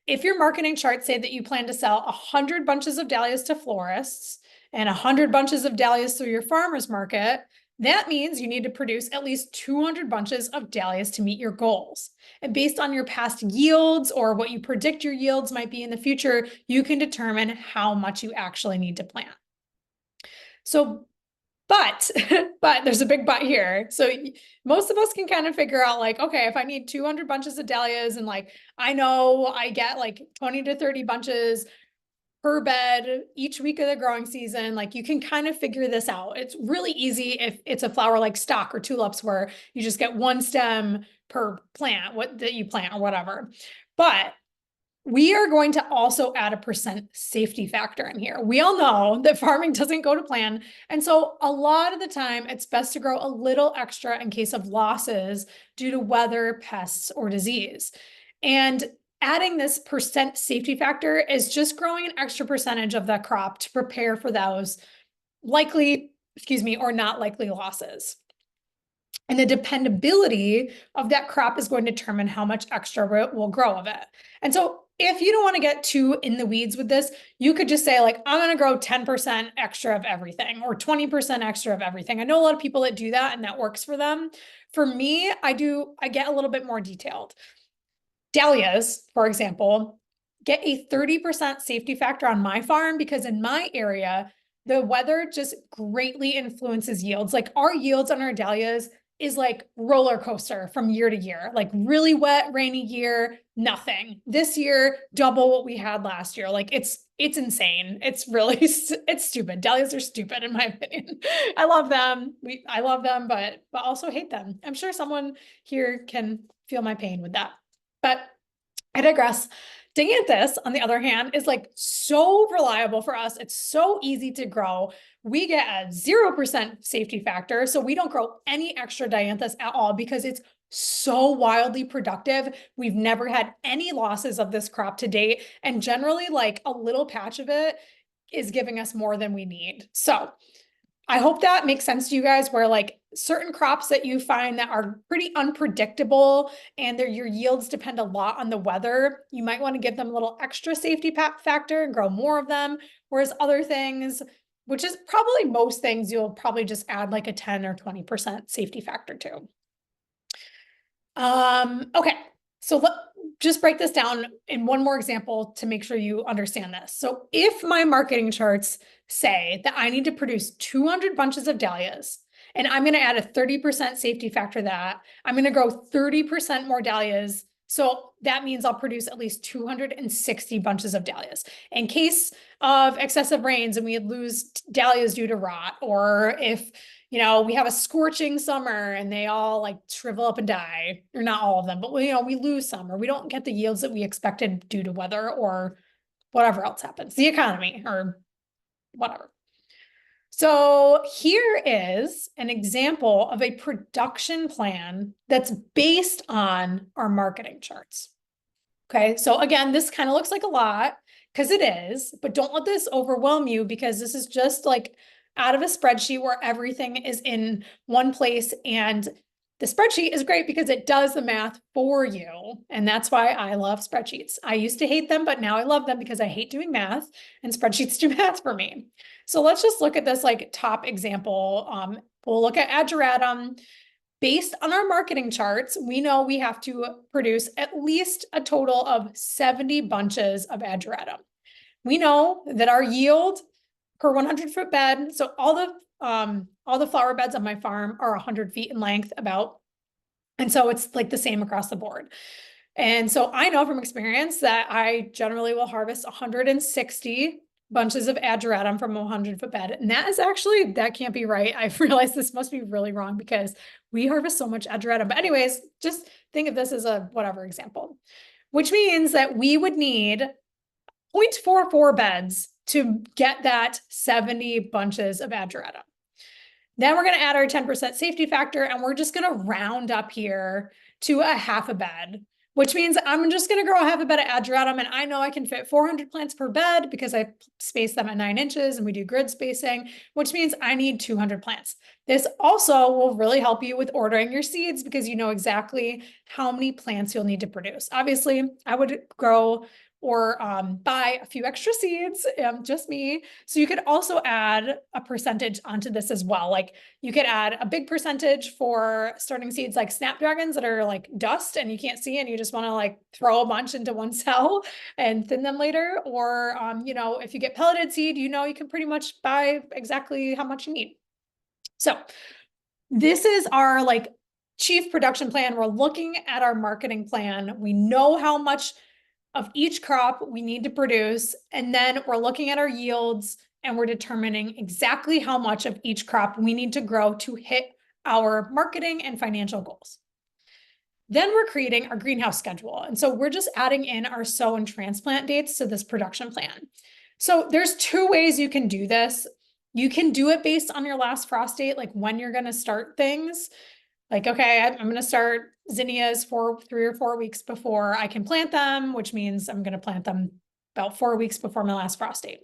if your marketing charts say that you plan to sell 100 bunches of dahlias to florists and 100 bunches of dahlias through your farmer's market, that means you need to produce at least 200 bunches of dahlias to meet your goals. And based on your past yields or what you predict your yields might be in the future, you can determine how much you actually need to plant. So, but there's a big but here. So most of us can kind of figure out like, okay, if I need 200 bunches of dahlias and like, I know I get like 20 to 30 bunches per bed each week of the growing season, like you can kind of figure this out. It's really easy if it's a flower like stock or tulips where you just get one stem per plant, that you plant or whatever. But we are going to also add a % safety factor in here. We all know that farming doesn't go to plan. And so a lot of the time it's best to grow a little extra in case of losses due to weather, pests, or disease. And adding this % safety factor is just growing an extra percentage of that crop to prepare for those likely, or not likely losses. And the dependability of that crop is going to determine how much extra will grow of it. And so if you don't want to get too in the weeds with this, you could just say like, I'm going to grow 10% extra of everything or 20% extra of everything. I know a lot of people that do that and that works for them. For me, I get a little bit more detailed. Dahlias, for example, get a 30% safety factor on my farm because in my area, the weather just greatly influences yields. Like our yields on our dahlias is like roller coaster from year to year, like really wet, rainy year, nothing. This year, double what we had last year. Like it's insane. It's really, it's stupid. Dahlias are stupid in my opinion. I love them. I love them, but also hate them. I'm sure someone here can feel my pain with that. But I digress. Dianthus, on the other hand, is like so reliable for us. It's so easy to grow. We get a 0% safety factor. So we don't grow any extra Dianthus at all because it's so wildly productive. We've never had any losses of this crop to date. And generally, like a little patch of it is giving us more than we need. So I hope that makes sense to you guys where like certain crops that you find that are pretty unpredictable and your yields depend a lot on the weather, you might want to give them a little extra safety factor and grow more of them. Whereas other things, which is probably most things, you'll probably just add like a 10 or 20% safety factor to. Okay, so just break this down in one more example to make sure you understand this. So if my marketing charts say that I need to produce 200 bunches of dahlias, and I'm going to add a 30% safety factor that, I'm going to grow 30% more dahlias. So that means I'll produce at least 260 bunches of dahlias. In case of excessive rains and we lose dahlias due to rot, or if we have a scorching summer and they all like shrivel up and die, or not all of them, but we lose some, or we don't get the yields that we expected due to weather or whatever else happens, the economy or whatever. So here is an example of a production plan that's based on our marketing charts. Okay, so again, this kind of looks like a lot because it is, but don't let this overwhelm you because this is just like out of a spreadsheet where everything is in one place. And the spreadsheet is great because it does the math for you. And that's why I love spreadsheets. I used to hate them, but now I love them because I hate doing math and spreadsheets do math for me. So let's just look at this like top example. We'll look at ageratum. Based on our marketing charts, we know we have to produce at least a total of 70 bunches of ageratum. We know that our yield per 100-foot bed, so all the flower beds on my farm are 100 feet in length about, and so it's like the same across the board. And so I know from experience that I generally will harvest 160 bunches of ageratum from a 100-foot bed. And that can't be right. I've realized this must be really wrong because we harvest so much ageratum. But anyways, just think of this as a whatever example, which means that we would need 0.44 beds to get that 70 bunches of ageratum. Then we're going to add our 10% safety factor and we're just going to round up here to a half a bed, which means I'm just going to grow a half a bed of ageratum and I know I can fit 400 plants per bed because I space them at 9 inches and we do grid spacing, which means I need 200 plants. This also will really help you with ordering your seeds because you know exactly how many plants you'll need to produce. Obviously, I would grow or buy a few extra seeds, just me. So you could also add a percentage onto this as well. Like you could add a big percentage for starting seeds like snapdragons that are like dust and you can't see and you just want to like throw a bunch into one cell and thin them later. Or, if you get pelleted seed, you can pretty much buy exactly how much you need. So this is our like chief production plan. We're looking at our marketing plan. We know how much of each crop we need to produce. And then we're looking at our yields and we're determining exactly how much of each crop we need to grow to hit our marketing and financial goals. Then we're creating our greenhouse schedule. And so we're just adding in our sow and transplant dates to this production plan. So there's 2 ways you can do this. You can do it based on your last frost date, like when you're going to start things. Like, okay, I'm going to start zinnias for 3 or 4 weeks before I can plant them, which means I'm going to plant them about 4 weeks before my last frost date.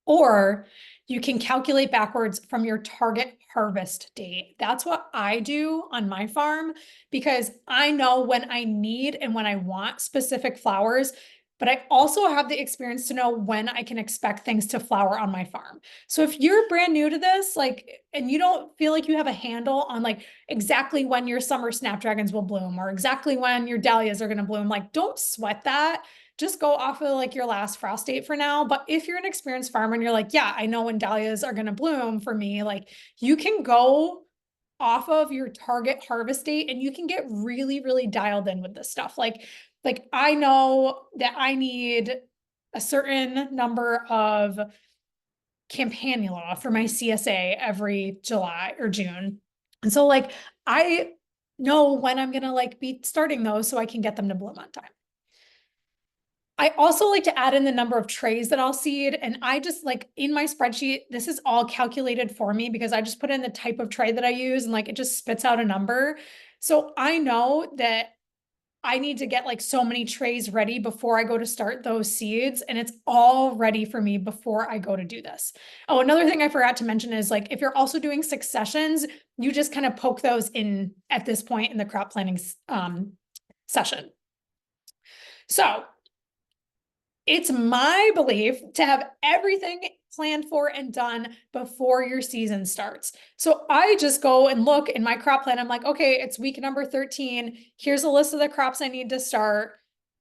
Or you can calculate backwards from your target harvest date. That's what I do on my farm because I know when I need and when I want specific flowers, but I also have the experience to know when I can expect things to flower on my farm. So if you're brand new to this, like, and you don't feel like you have a handle on like exactly when your summer snapdragons will bloom or exactly when your dahlias are going to bloom, like, don't sweat that. Just go off of like your last frost date for now. But if you're an experienced farmer and you're like, yeah, I know when dahlias are going to bloom for me, like you can go off of your target harvest date and you can get really, really dialed in with this stuff. Like I know that I need a certain number of campanula for my CSA every July or June. And so like I know when I'm going to like be starting those so I can get them to bloom on time. I also like to add in the number of trays that I'll seed. And I just like in my spreadsheet, this is all calculated for me because I just put in the type of tray that I use and like it just spits out a number. So I know that I need to get like so many trays ready before I go to start those seeds. And it's all ready for me before I go to do this. Oh, another thing I forgot to mention is like, if you're also doing successions, you just kind of poke those in at this point in the crop planning session. So it's my belief to have everything planned for and done before your season starts. So I just go and look in my crop plan. I'm like, okay, it's week number 13. Here's a list of the crops I need to start.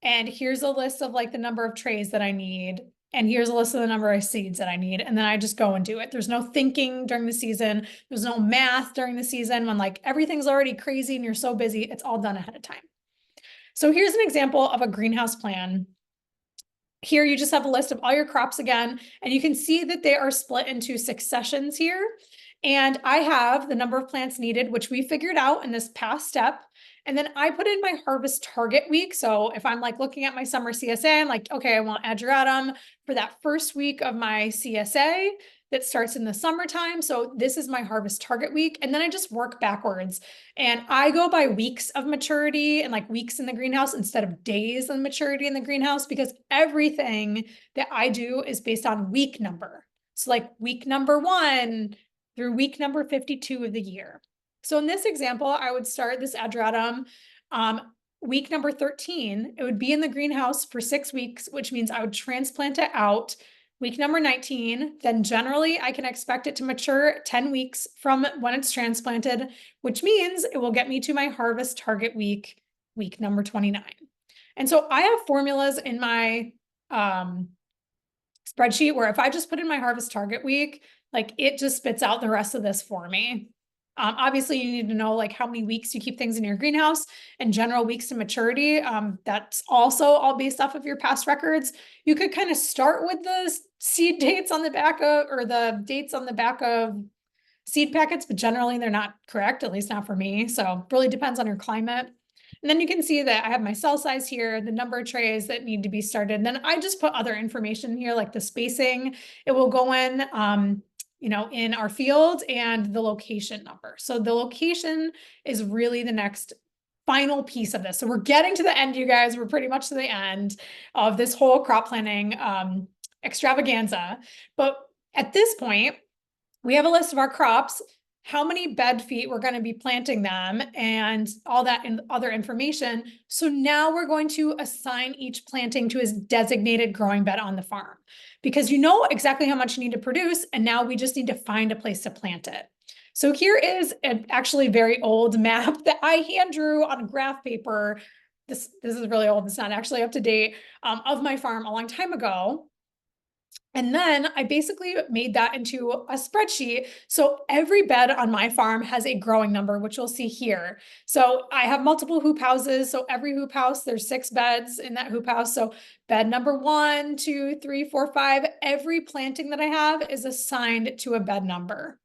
And here's a list of like the number of trays that I need. And here's a list of the number of seeds that I need. And then I just go and do it. There's no thinking during the season. There's no math during the season when like everything's already crazy and you're so busy. It's all done ahead of time. So here's an example of a greenhouse plan. Here you just have a list of all your crops again, and you can see that they are split into successions here. And I have the number of plants needed, which we figured out in this past step. And then I put in my harvest target week. So if I'm like looking at my summer CSA, I'm like, okay, I want ageratum for that first week of my CSA that starts in the summertime. So this is my harvest target week. And then I just work backwards and I go by weeks of maturity and like weeks in the greenhouse instead of days of maturity in the greenhouse, because everything that I do is based on week number. So like week number 1 through week number 52 of the year. So in this example, I would start this ageratum week number 13. It would be in the greenhouse for 6 weeks, which means I would transplant it out week number 19, then generally I can expect it to mature 10 weeks from when it's transplanted, which means it will get me to my harvest target week, week number 29. And so I have formulas in my spreadsheet where if I just put in my harvest target week, like it just spits out the rest of this for me. Obviously you need to know like how many weeks you keep things in your greenhouse and general weeks to maturity. That's also all based off of your past records. You could kind of start with the seed dates on the back of, or the dates on the back of seed packets, but generally they're not correct, at least not for me. So it really depends on your climate. And then you can see that I have my cell size here, the number of trays that need to be started. And then I just put other information here, like the spacing. It will go in, in our field and the location number. So the location is really the next final piece of this. So we're getting to the end, you guys. We're pretty much to the end of this whole crop planning extravaganza. But at this point, we have a list of our crops, how many bed feet we're going to be planting them, and all that and other information. So now we're going to assign each planting to its designated growing bed on the farm, because you know exactly how much you need to produce, and now we just need to find a place to plant it. So here is an actually very old map that I hand drew on graph paper. This is really old. It's not actually up to date, of my farm a long time ago. And then I basically made that into a spreadsheet. So every bed on my farm has a growing number, which you'll see here. So I have multiple hoop houses. So every hoop house, there's 6 beds in that hoop house. So bed number 1, 2, 3, 4, 5, every planting that I have is assigned to a bed number.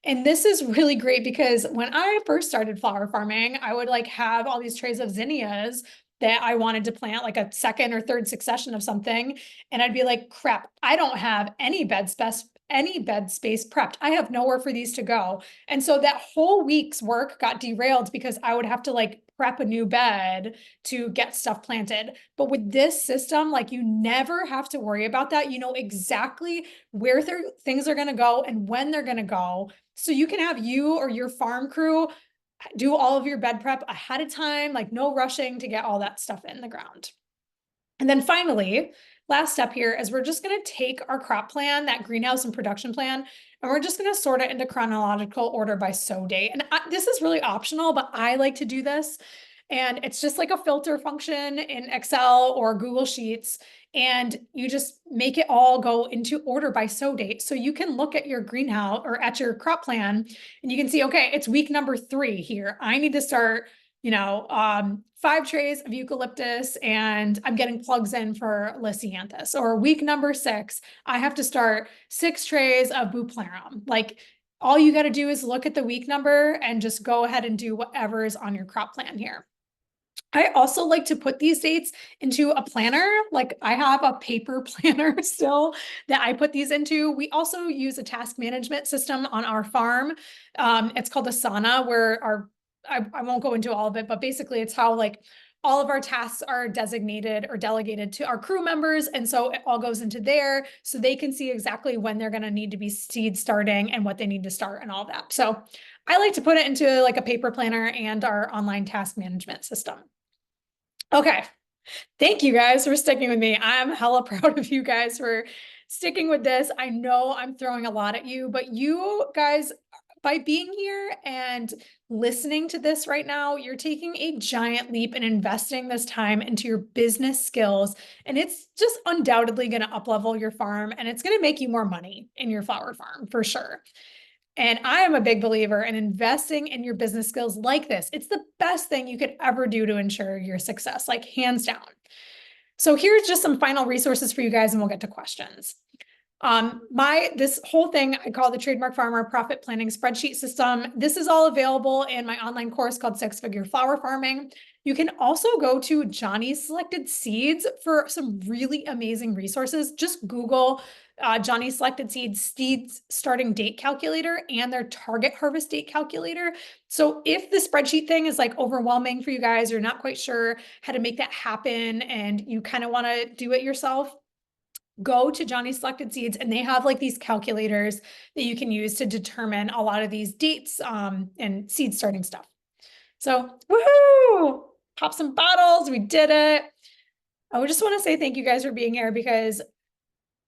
And this is really great because when I first started flower farming, I would like have all these trays of zinnias that I wanted to plant like a second or third succession of something. And I'd be like, crap, I don't have any bed space prepped. I have nowhere for these to go. And so that whole week's work got derailed because I would have to like prep a new bed to get stuff planted. But with this system, like you never have to worry about that. You know exactly where things are going to go and when they're going to go. So you can have you or your farm crew do all of your bed prep ahead of time, like no rushing to get all that stuff in the ground. And then finally, last step here is we're just going to take our crop plan, that greenhouse and production plan, and we're just going to sort it into chronological order by sow date. And this is really optional, but I like to do this. And it's just like a filter function in Excel or Google Sheets. And you just make it all go into order by sow date. So you can look at your greenhouse or at your crop plan and you can see, okay, it's week number 3 here. I need to start, 5 trays of eucalyptus and I'm getting plugs in for Lysianthus. Or week number 6, I have to start 6 trays of bupleurum. Like all you got to do is look at the week number and just go ahead and do whatever is on your crop plan here. I also like to put these dates into a planner. Like I have a paper planner still that I put these into. We also use a task management system on our farm. It's called Asana, where I won't go into all of it, but basically it's how like all of our tasks are designated or delegated to our crew members. And so it all goes into there so they can see exactly when they're going to need to be seed starting and what they need to start and all that. So I like to put it into like a paper planner and our online task management system. Okay. Thank you guys for sticking with me. I'm hella proud of you guys for sticking with this. I know I'm throwing a lot at you, but you guys, by being here and listening to this right now, you're taking a giant leap and investing this time into your business skills. And it's just undoubtedly going to uplevel your farm and it's going to make you more money in your flower farm for sure. And I am a big believer in investing in your business skills like this. It's the best thing you could ever do to ensure your success, like hands down. So here's just some final resources for you guys and we'll get to questions. This whole thing I call the Trademark Farmer Profit Planning Spreadsheet System. This is all available in my online course called 6-Figure Flower Farming. You can also go to Johnny's Selected Seeds for some really amazing resources. Just Google Johnny's Selected Seeds starting date calculator and their target harvest date calculator. So if the spreadsheet thing is like overwhelming for you guys, you're not quite sure how to make that happen and you kind of want to do it yourself, go to Johnny's Selected Seeds and they have like these calculators that you can use to determine a lot of these dates and seed starting stuff. So woohoo! Pop some bottles. We did it. I just want to say thank you guys for being here because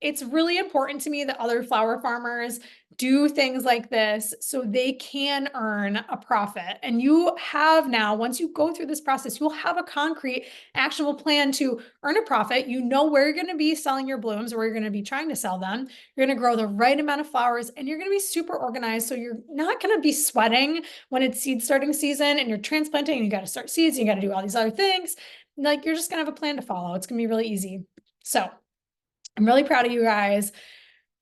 it's really important to me that other flower farmers do things like this so they can earn a profit. And you have now, once you go through this process, you'll have a concrete, actionable plan to earn a profit. You know where you're going to be selling your blooms, where you're going to be trying to sell them. You're going to grow the right amount of flowers and you're going to be super organized. So you're not going to be sweating when it's seed starting season and you're transplanting and you got to start seeds, and you got to do all these other things. Like you're just going to have a plan to follow. It's going to be really easy. So I'm really proud of you guys.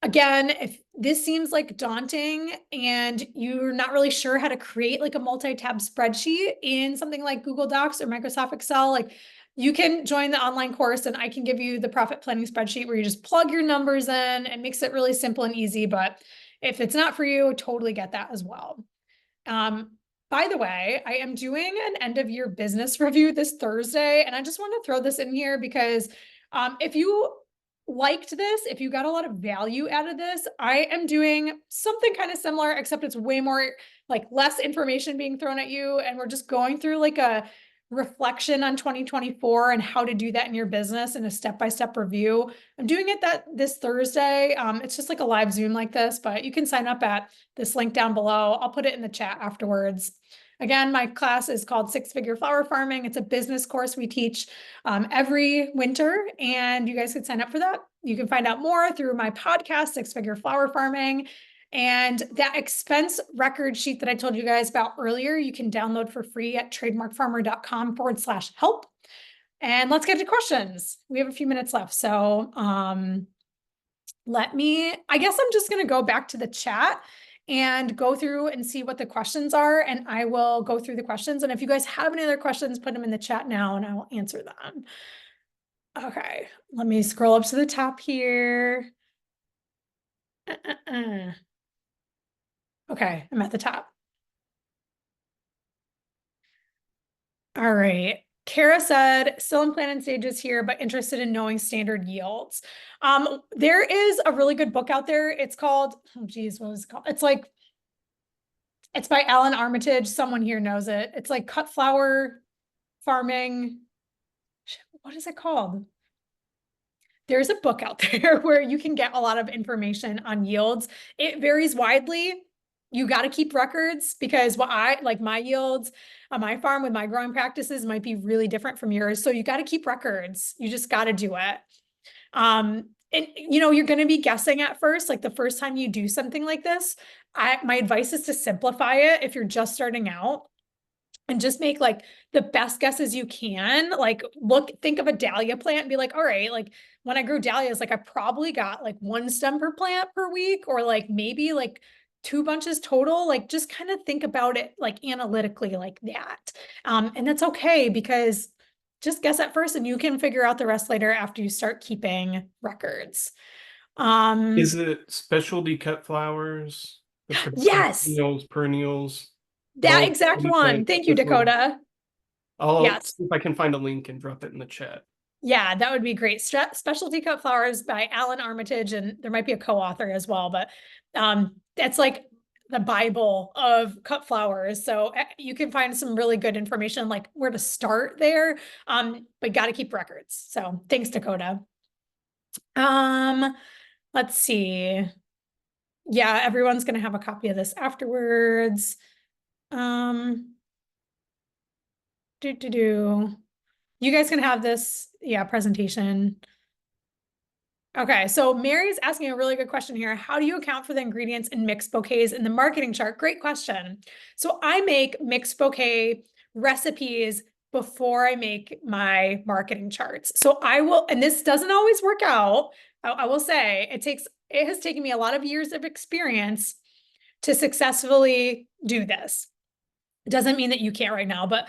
Again, if this seems like daunting and you're not really sure how to create like a multi-tab spreadsheet in something like Google Docs or Microsoft Excel, like you can join the online course and I can give you the profit planning spreadsheet where you just plug your numbers in. It makes it really simple and easy, but if it's not for you, totally get that as well. By the way, I am doing an end of year business review this Thursday, and I just want to throw this in here because if you liked this, if you got a lot of value out of this, I am doing something kind of similar, except it's way more like less information being thrown at you. And we're just going through like a reflection on 2024 and how to do that in your business in a step-by-step review. I'm doing it this Thursday. It's just like a live Zoom like this, but you can sign up at this link down below. I'll put it in the chat afterwards. Again, my class is called 6-Figure Flower Farming. It's a business course we teach every winter, and you guys can sign up for that. You can find out more through my podcast, 6-Figure Flower Farming. And that expense record sheet that I told you guys about earlier, you can download for free at trademarkfarmer.com/help. And let's get to questions. We have a few minutes left. So I guess I'm just going to go back to the chat and go through and see what the questions are. And I will go through the questions. And if you guys have any other questions, put them in the chat now and I will answer them. Okay, let me scroll up to the top here. Okay, I'm at the top. All right. Kara said, still in planning stages here, but interested in knowing standard yields. There is a really good book out there. It's called, oh geez, what is it called? It's by Alan Armitage. Someone here knows it. It's like Cut Flower Farming. What is it called? There's a book out there where you can get a lot of information on yields. It varies widely. You got to keep records because what I like my yields on my farm with my growing practices might be really different from yours. So you got to keep records. You just got to do it. And you know, you're going to be guessing at first, like the first time you do something like this. My advice is to simplify it if you're just starting out and just make like the best guesses you can. Like think of a dahlia plant and be like, all right, like when I grew dahlias, like I probably got like 1 stem per plant per week, or like maybe like 2 bunches total. Like just kind of think about it like analytically like that. And that's okay because just guess at first and you can figure out the rest later after you start keeping records. Is it specialty cut flowers? Yes, Perennials. that exact one. Thank you, Dakota. I'll Yes. see if I can find a link and drop it in the chat. Yeah, that would be great. Specialty Cut Flowers by Alan Armitage, and there might be a co-author as well, but that's like the Bible of cut flowers. So you can find some really good information, like where to start there, but got to keep records. So thanks, Dakota. Let's see. Yeah, everyone's going to have a copy of this afterwards. You guys can have this, presentation. Okay, so Mary's asking a really good question here. How do you account for the ingredients in mixed bouquets in the marketing chart? Great question. So I make mixed bouquet recipes before I make my marketing charts. So I will, and this doesn't always work out. I will say it has taken me a lot of years of experience to successfully do this. It doesn't mean that you can't right now, but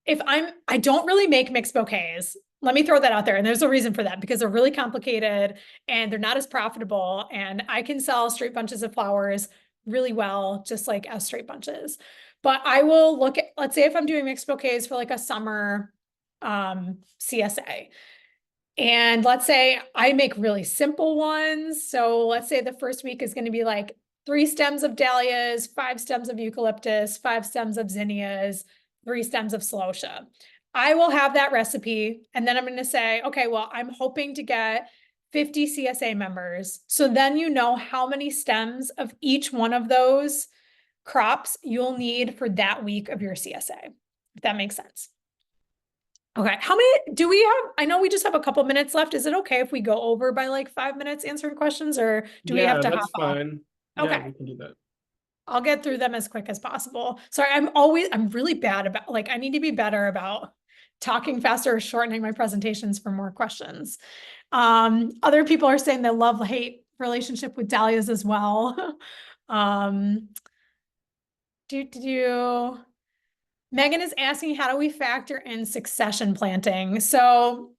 I don't really make mixed bouquets. Let me throw that out there. And there's a reason for that because they're really complicated and they're not as profitable. And I can sell straight bunches of flowers really well, just like as straight bunches. But I will look at, let's say if I'm doing mixed bouquets for like a summer CSA. And let's say I make really simple ones. So let's say the first week is going to be like 3 stems of dahlias, 5 stems of eucalyptus, 5 stems of zinnias, 3 stems of celosia. I will have that recipe. And then I'm going to say, okay, well, I'm hoping to get 50 CSA members. So then you know how many stems of each one of those crops you'll need for that week of your CSA, if that makes sense. Okay, how many do we have? I know we just have a couple minutes left. Is it okay if we go over by like 5 minutes answering questions, or do we have to hop off? Fine. Okay. Yeah, we can do that. I'll get through them as quick as possible. Sorry, I'm really bad about, like, I need to be better about talking faster or shortening my presentations for more questions. Other people are saying they love-hate relationship with dahlias as well. Megan is asking, how do we factor in succession planting? So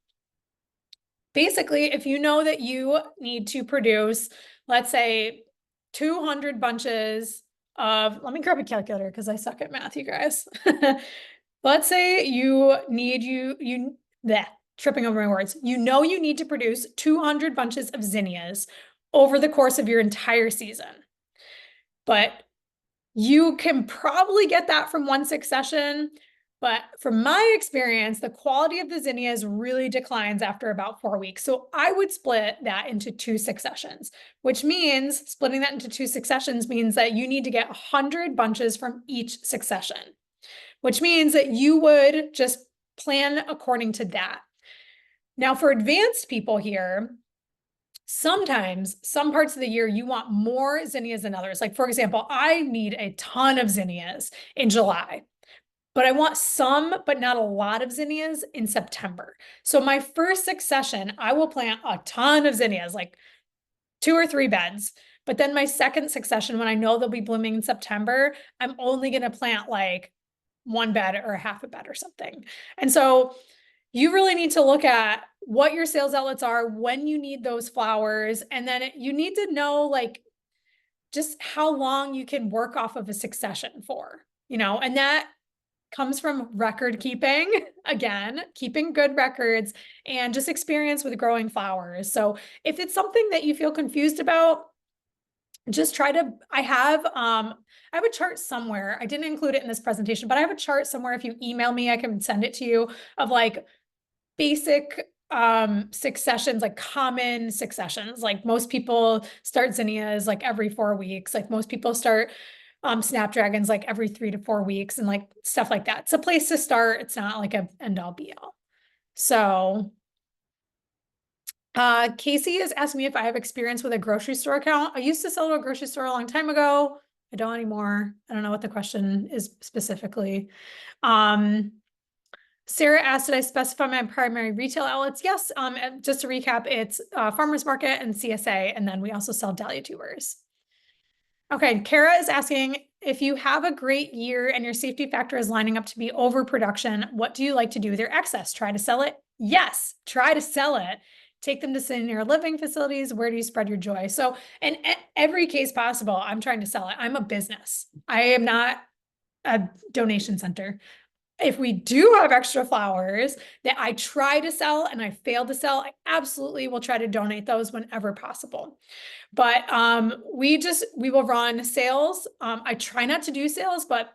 basically, if you know that you need to produce, let's say 200 bunches of, let me grab a calculator because I suck at math, you guys. Let's say you need, tripping over my words. You know you need to produce 200 bunches of zinnias over the course of your entire season. But you can probably get that from one succession. But from my experience, the quality of the zinnias really declines after about 4 weeks. So I would split that into 2 successions, which means splitting that into 2 successions means that you need to get 100 bunches from each succession, which means that you would just plan according to that. Now, for advanced people here, sometimes some parts of the year you want more zinnias than others. Like, for example, I need a ton of zinnias in July, but I want some, but not a lot of zinnias in September. So my first succession, I will plant a ton of zinnias, like 2 or 3 beds. But then my second succession, when I know they'll be blooming in September, I'm only going to plant like one bed or half a bed or something. And so you really need to look at what your sales outlets are, when you need those flowers, and then you need to know like just how long you can work off of a succession for, and that comes from record keeping, again, keeping good records and just experience with growing flowers. So if it's something that you feel confused about, just try to, I have a chart somewhere. I didn't include it in this presentation, but I have a chart somewhere. If you email me, I can send it to you, of like basic successions, like common successions. Like most people start zinnias like every 4 weeks. Like most people start snapdragons like every 3 to 4 weeks, and like stuff like that. It's a place to start. It's not like a end all be all. So Casey is asking me if I have experience with a grocery store account. I used to sell to a grocery store a long time ago. I don't anymore. I don't know what the question is specifically. Sarah asked, did I specify my primary retail outlets? Yes. Just to recap, it's Farmers Market and CSA, and then we also sell dahlia tubers. Okay, Kara is asking, if you have a great year and your safety factor is lining up to be overproduction, what do you like to do with your excess? Try to sell it? Yes, try to sell it. Take them to senior living facilities. Where do you spread your joy? So in every case possible, I'm trying to sell it. I'm a business. I am not a donation center. If we do have extra flowers that I try to sell and I fail to sell, I absolutely will try to donate those whenever possible. But we will run sales. I try not to do sales, but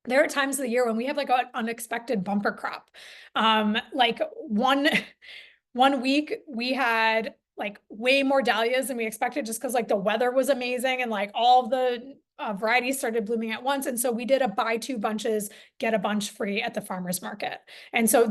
there are times of the year when we have like an unexpected bumper crop. Like one week we had like way more dahlias than we expected, just because like the weather was amazing and like all the varieties started blooming at once. And so we did a buy 2 bunches, get a bunch free at the farmer's market. And so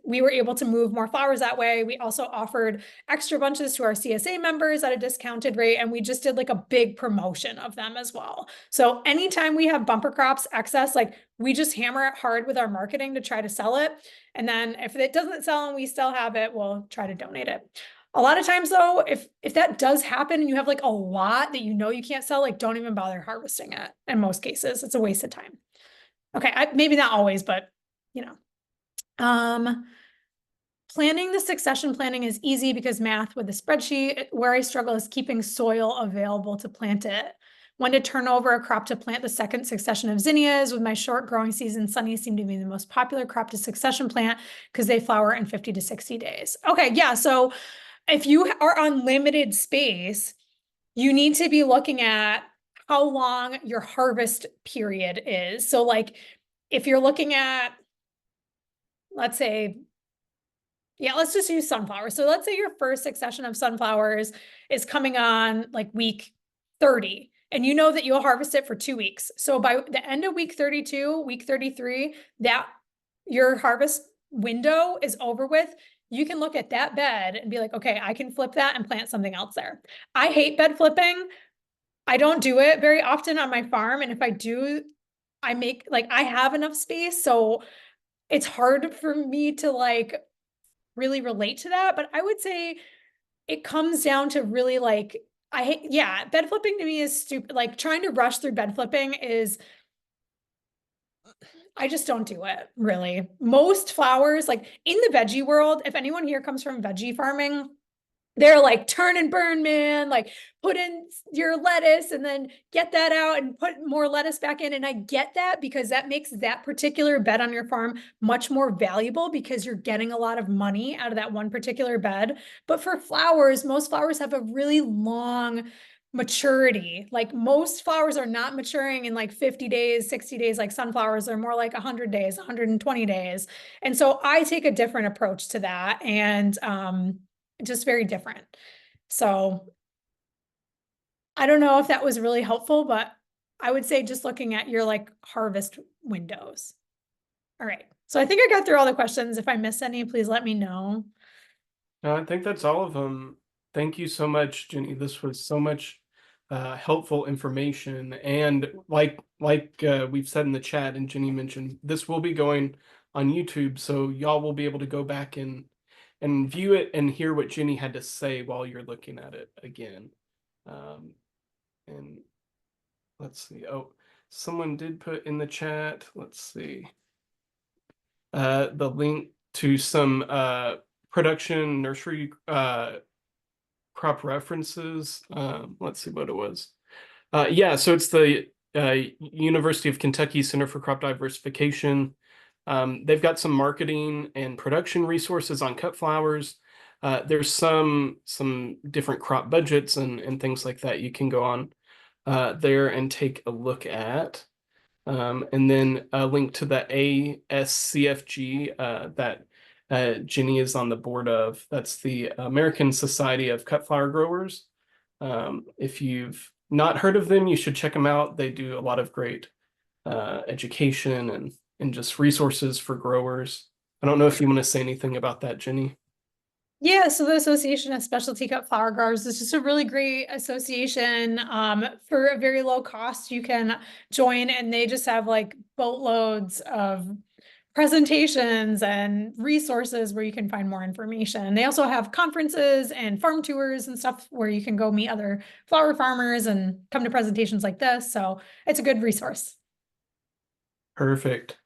we were able to move more flowers that way. We also offered extra bunches to our CSA members at a discounted rate. And we just did like a big promotion of them as well. So anytime we have bumper crops excess, like we just hammer it hard with our marketing to try to sell it. And then if it doesn't sell and we still have it, we'll try to donate it. A lot of times though, if that does happen and you have like a lot that you can't sell, like don't even bother harvesting it. In most cases, it's a waste of time. Okay, maybe not always, but planning the succession planning is easy because math with the spreadsheet. Where I struggle is keeping soil available to plant it. When to turn over a crop to plant the second succession of zinnias. With my short growing season, sunnies seem to be the most popular crop to succession plant because they flower in 50 to 60 days. Okay, yeah, so if you are on limited space, you need to be looking at how long your harvest period is. So like if you're looking at, let's say, let's just use sunflowers. So let's say your first succession of sunflowers is coming on like week 30, and you know that you'll harvest it for 2 weeks. So by the end of week 32, week 33, that your harvest window is over with. You can look at that bed and be like, okay, I can flip that and plant something else there. I hate bed flipping. I don't do it very often on my farm. And if I do, I have enough space. So it's hard for me to like really relate to that. But I would say it comes down to really like, bed flipping to me is stupid. Like trying to rush through bed flipping I just don't do it, really. Most flowers, like in the veggie world, if anyone here comes from veggie farming, they're like turn and burn, man, like put in your lettuce and then get that out and put more lettuce back in. And I get that because that makes that particular bed on your farm much more valuable because you're getting a lot of money out of that one particular bed. But for flowers, most flowers have a really long maturity. Like most flowers are not maturing in like 50 days, 60 days, like sunflowers are more like 100 days, 120 days. And so I take a different approach to that, and just very different. So I don't know if that was really helpful, but I would say just looking at your like harvest windows. All right. So I think I got through all the questions. If I missed any, please let me know. I think that's all of them. Thank you so much, Jenny. This was so much helpful information. And like we've said in the chat and Jenny mentioned, this will be going on YouTube. So y'all will be able to go back and view it and hear what Jenny had to say while you're looking at it again. And let's see. Oh, someone did put in the chat. Let's see. The link to some production nursery crop references. Let's see what it was. Yeah, so it's the University of Kentucky Center for Crop Diversification. They've got some marketing and production resources on cut flowers. There's some different crop budgets and things like that you can go on there and take a look at. And then a link to the ASCFG that Jenny is on the board of. That's the American Society of Cut Flower Growers. If you've not heard of them, you should check them out. They do a lot of great education and just resources for growers. I don't know if you want to say anything about that, Jenny. Yeah, so the Association of Specialty Cut Flower Growers is just a really great association. For a very low cost, you can join, and they just have like boatloads of presentations and resources where you can find more information. They also have conferences and farm tours and stuff where you can go meet other flower farmers and come to presentations like this. So it's a good resource. Perfect.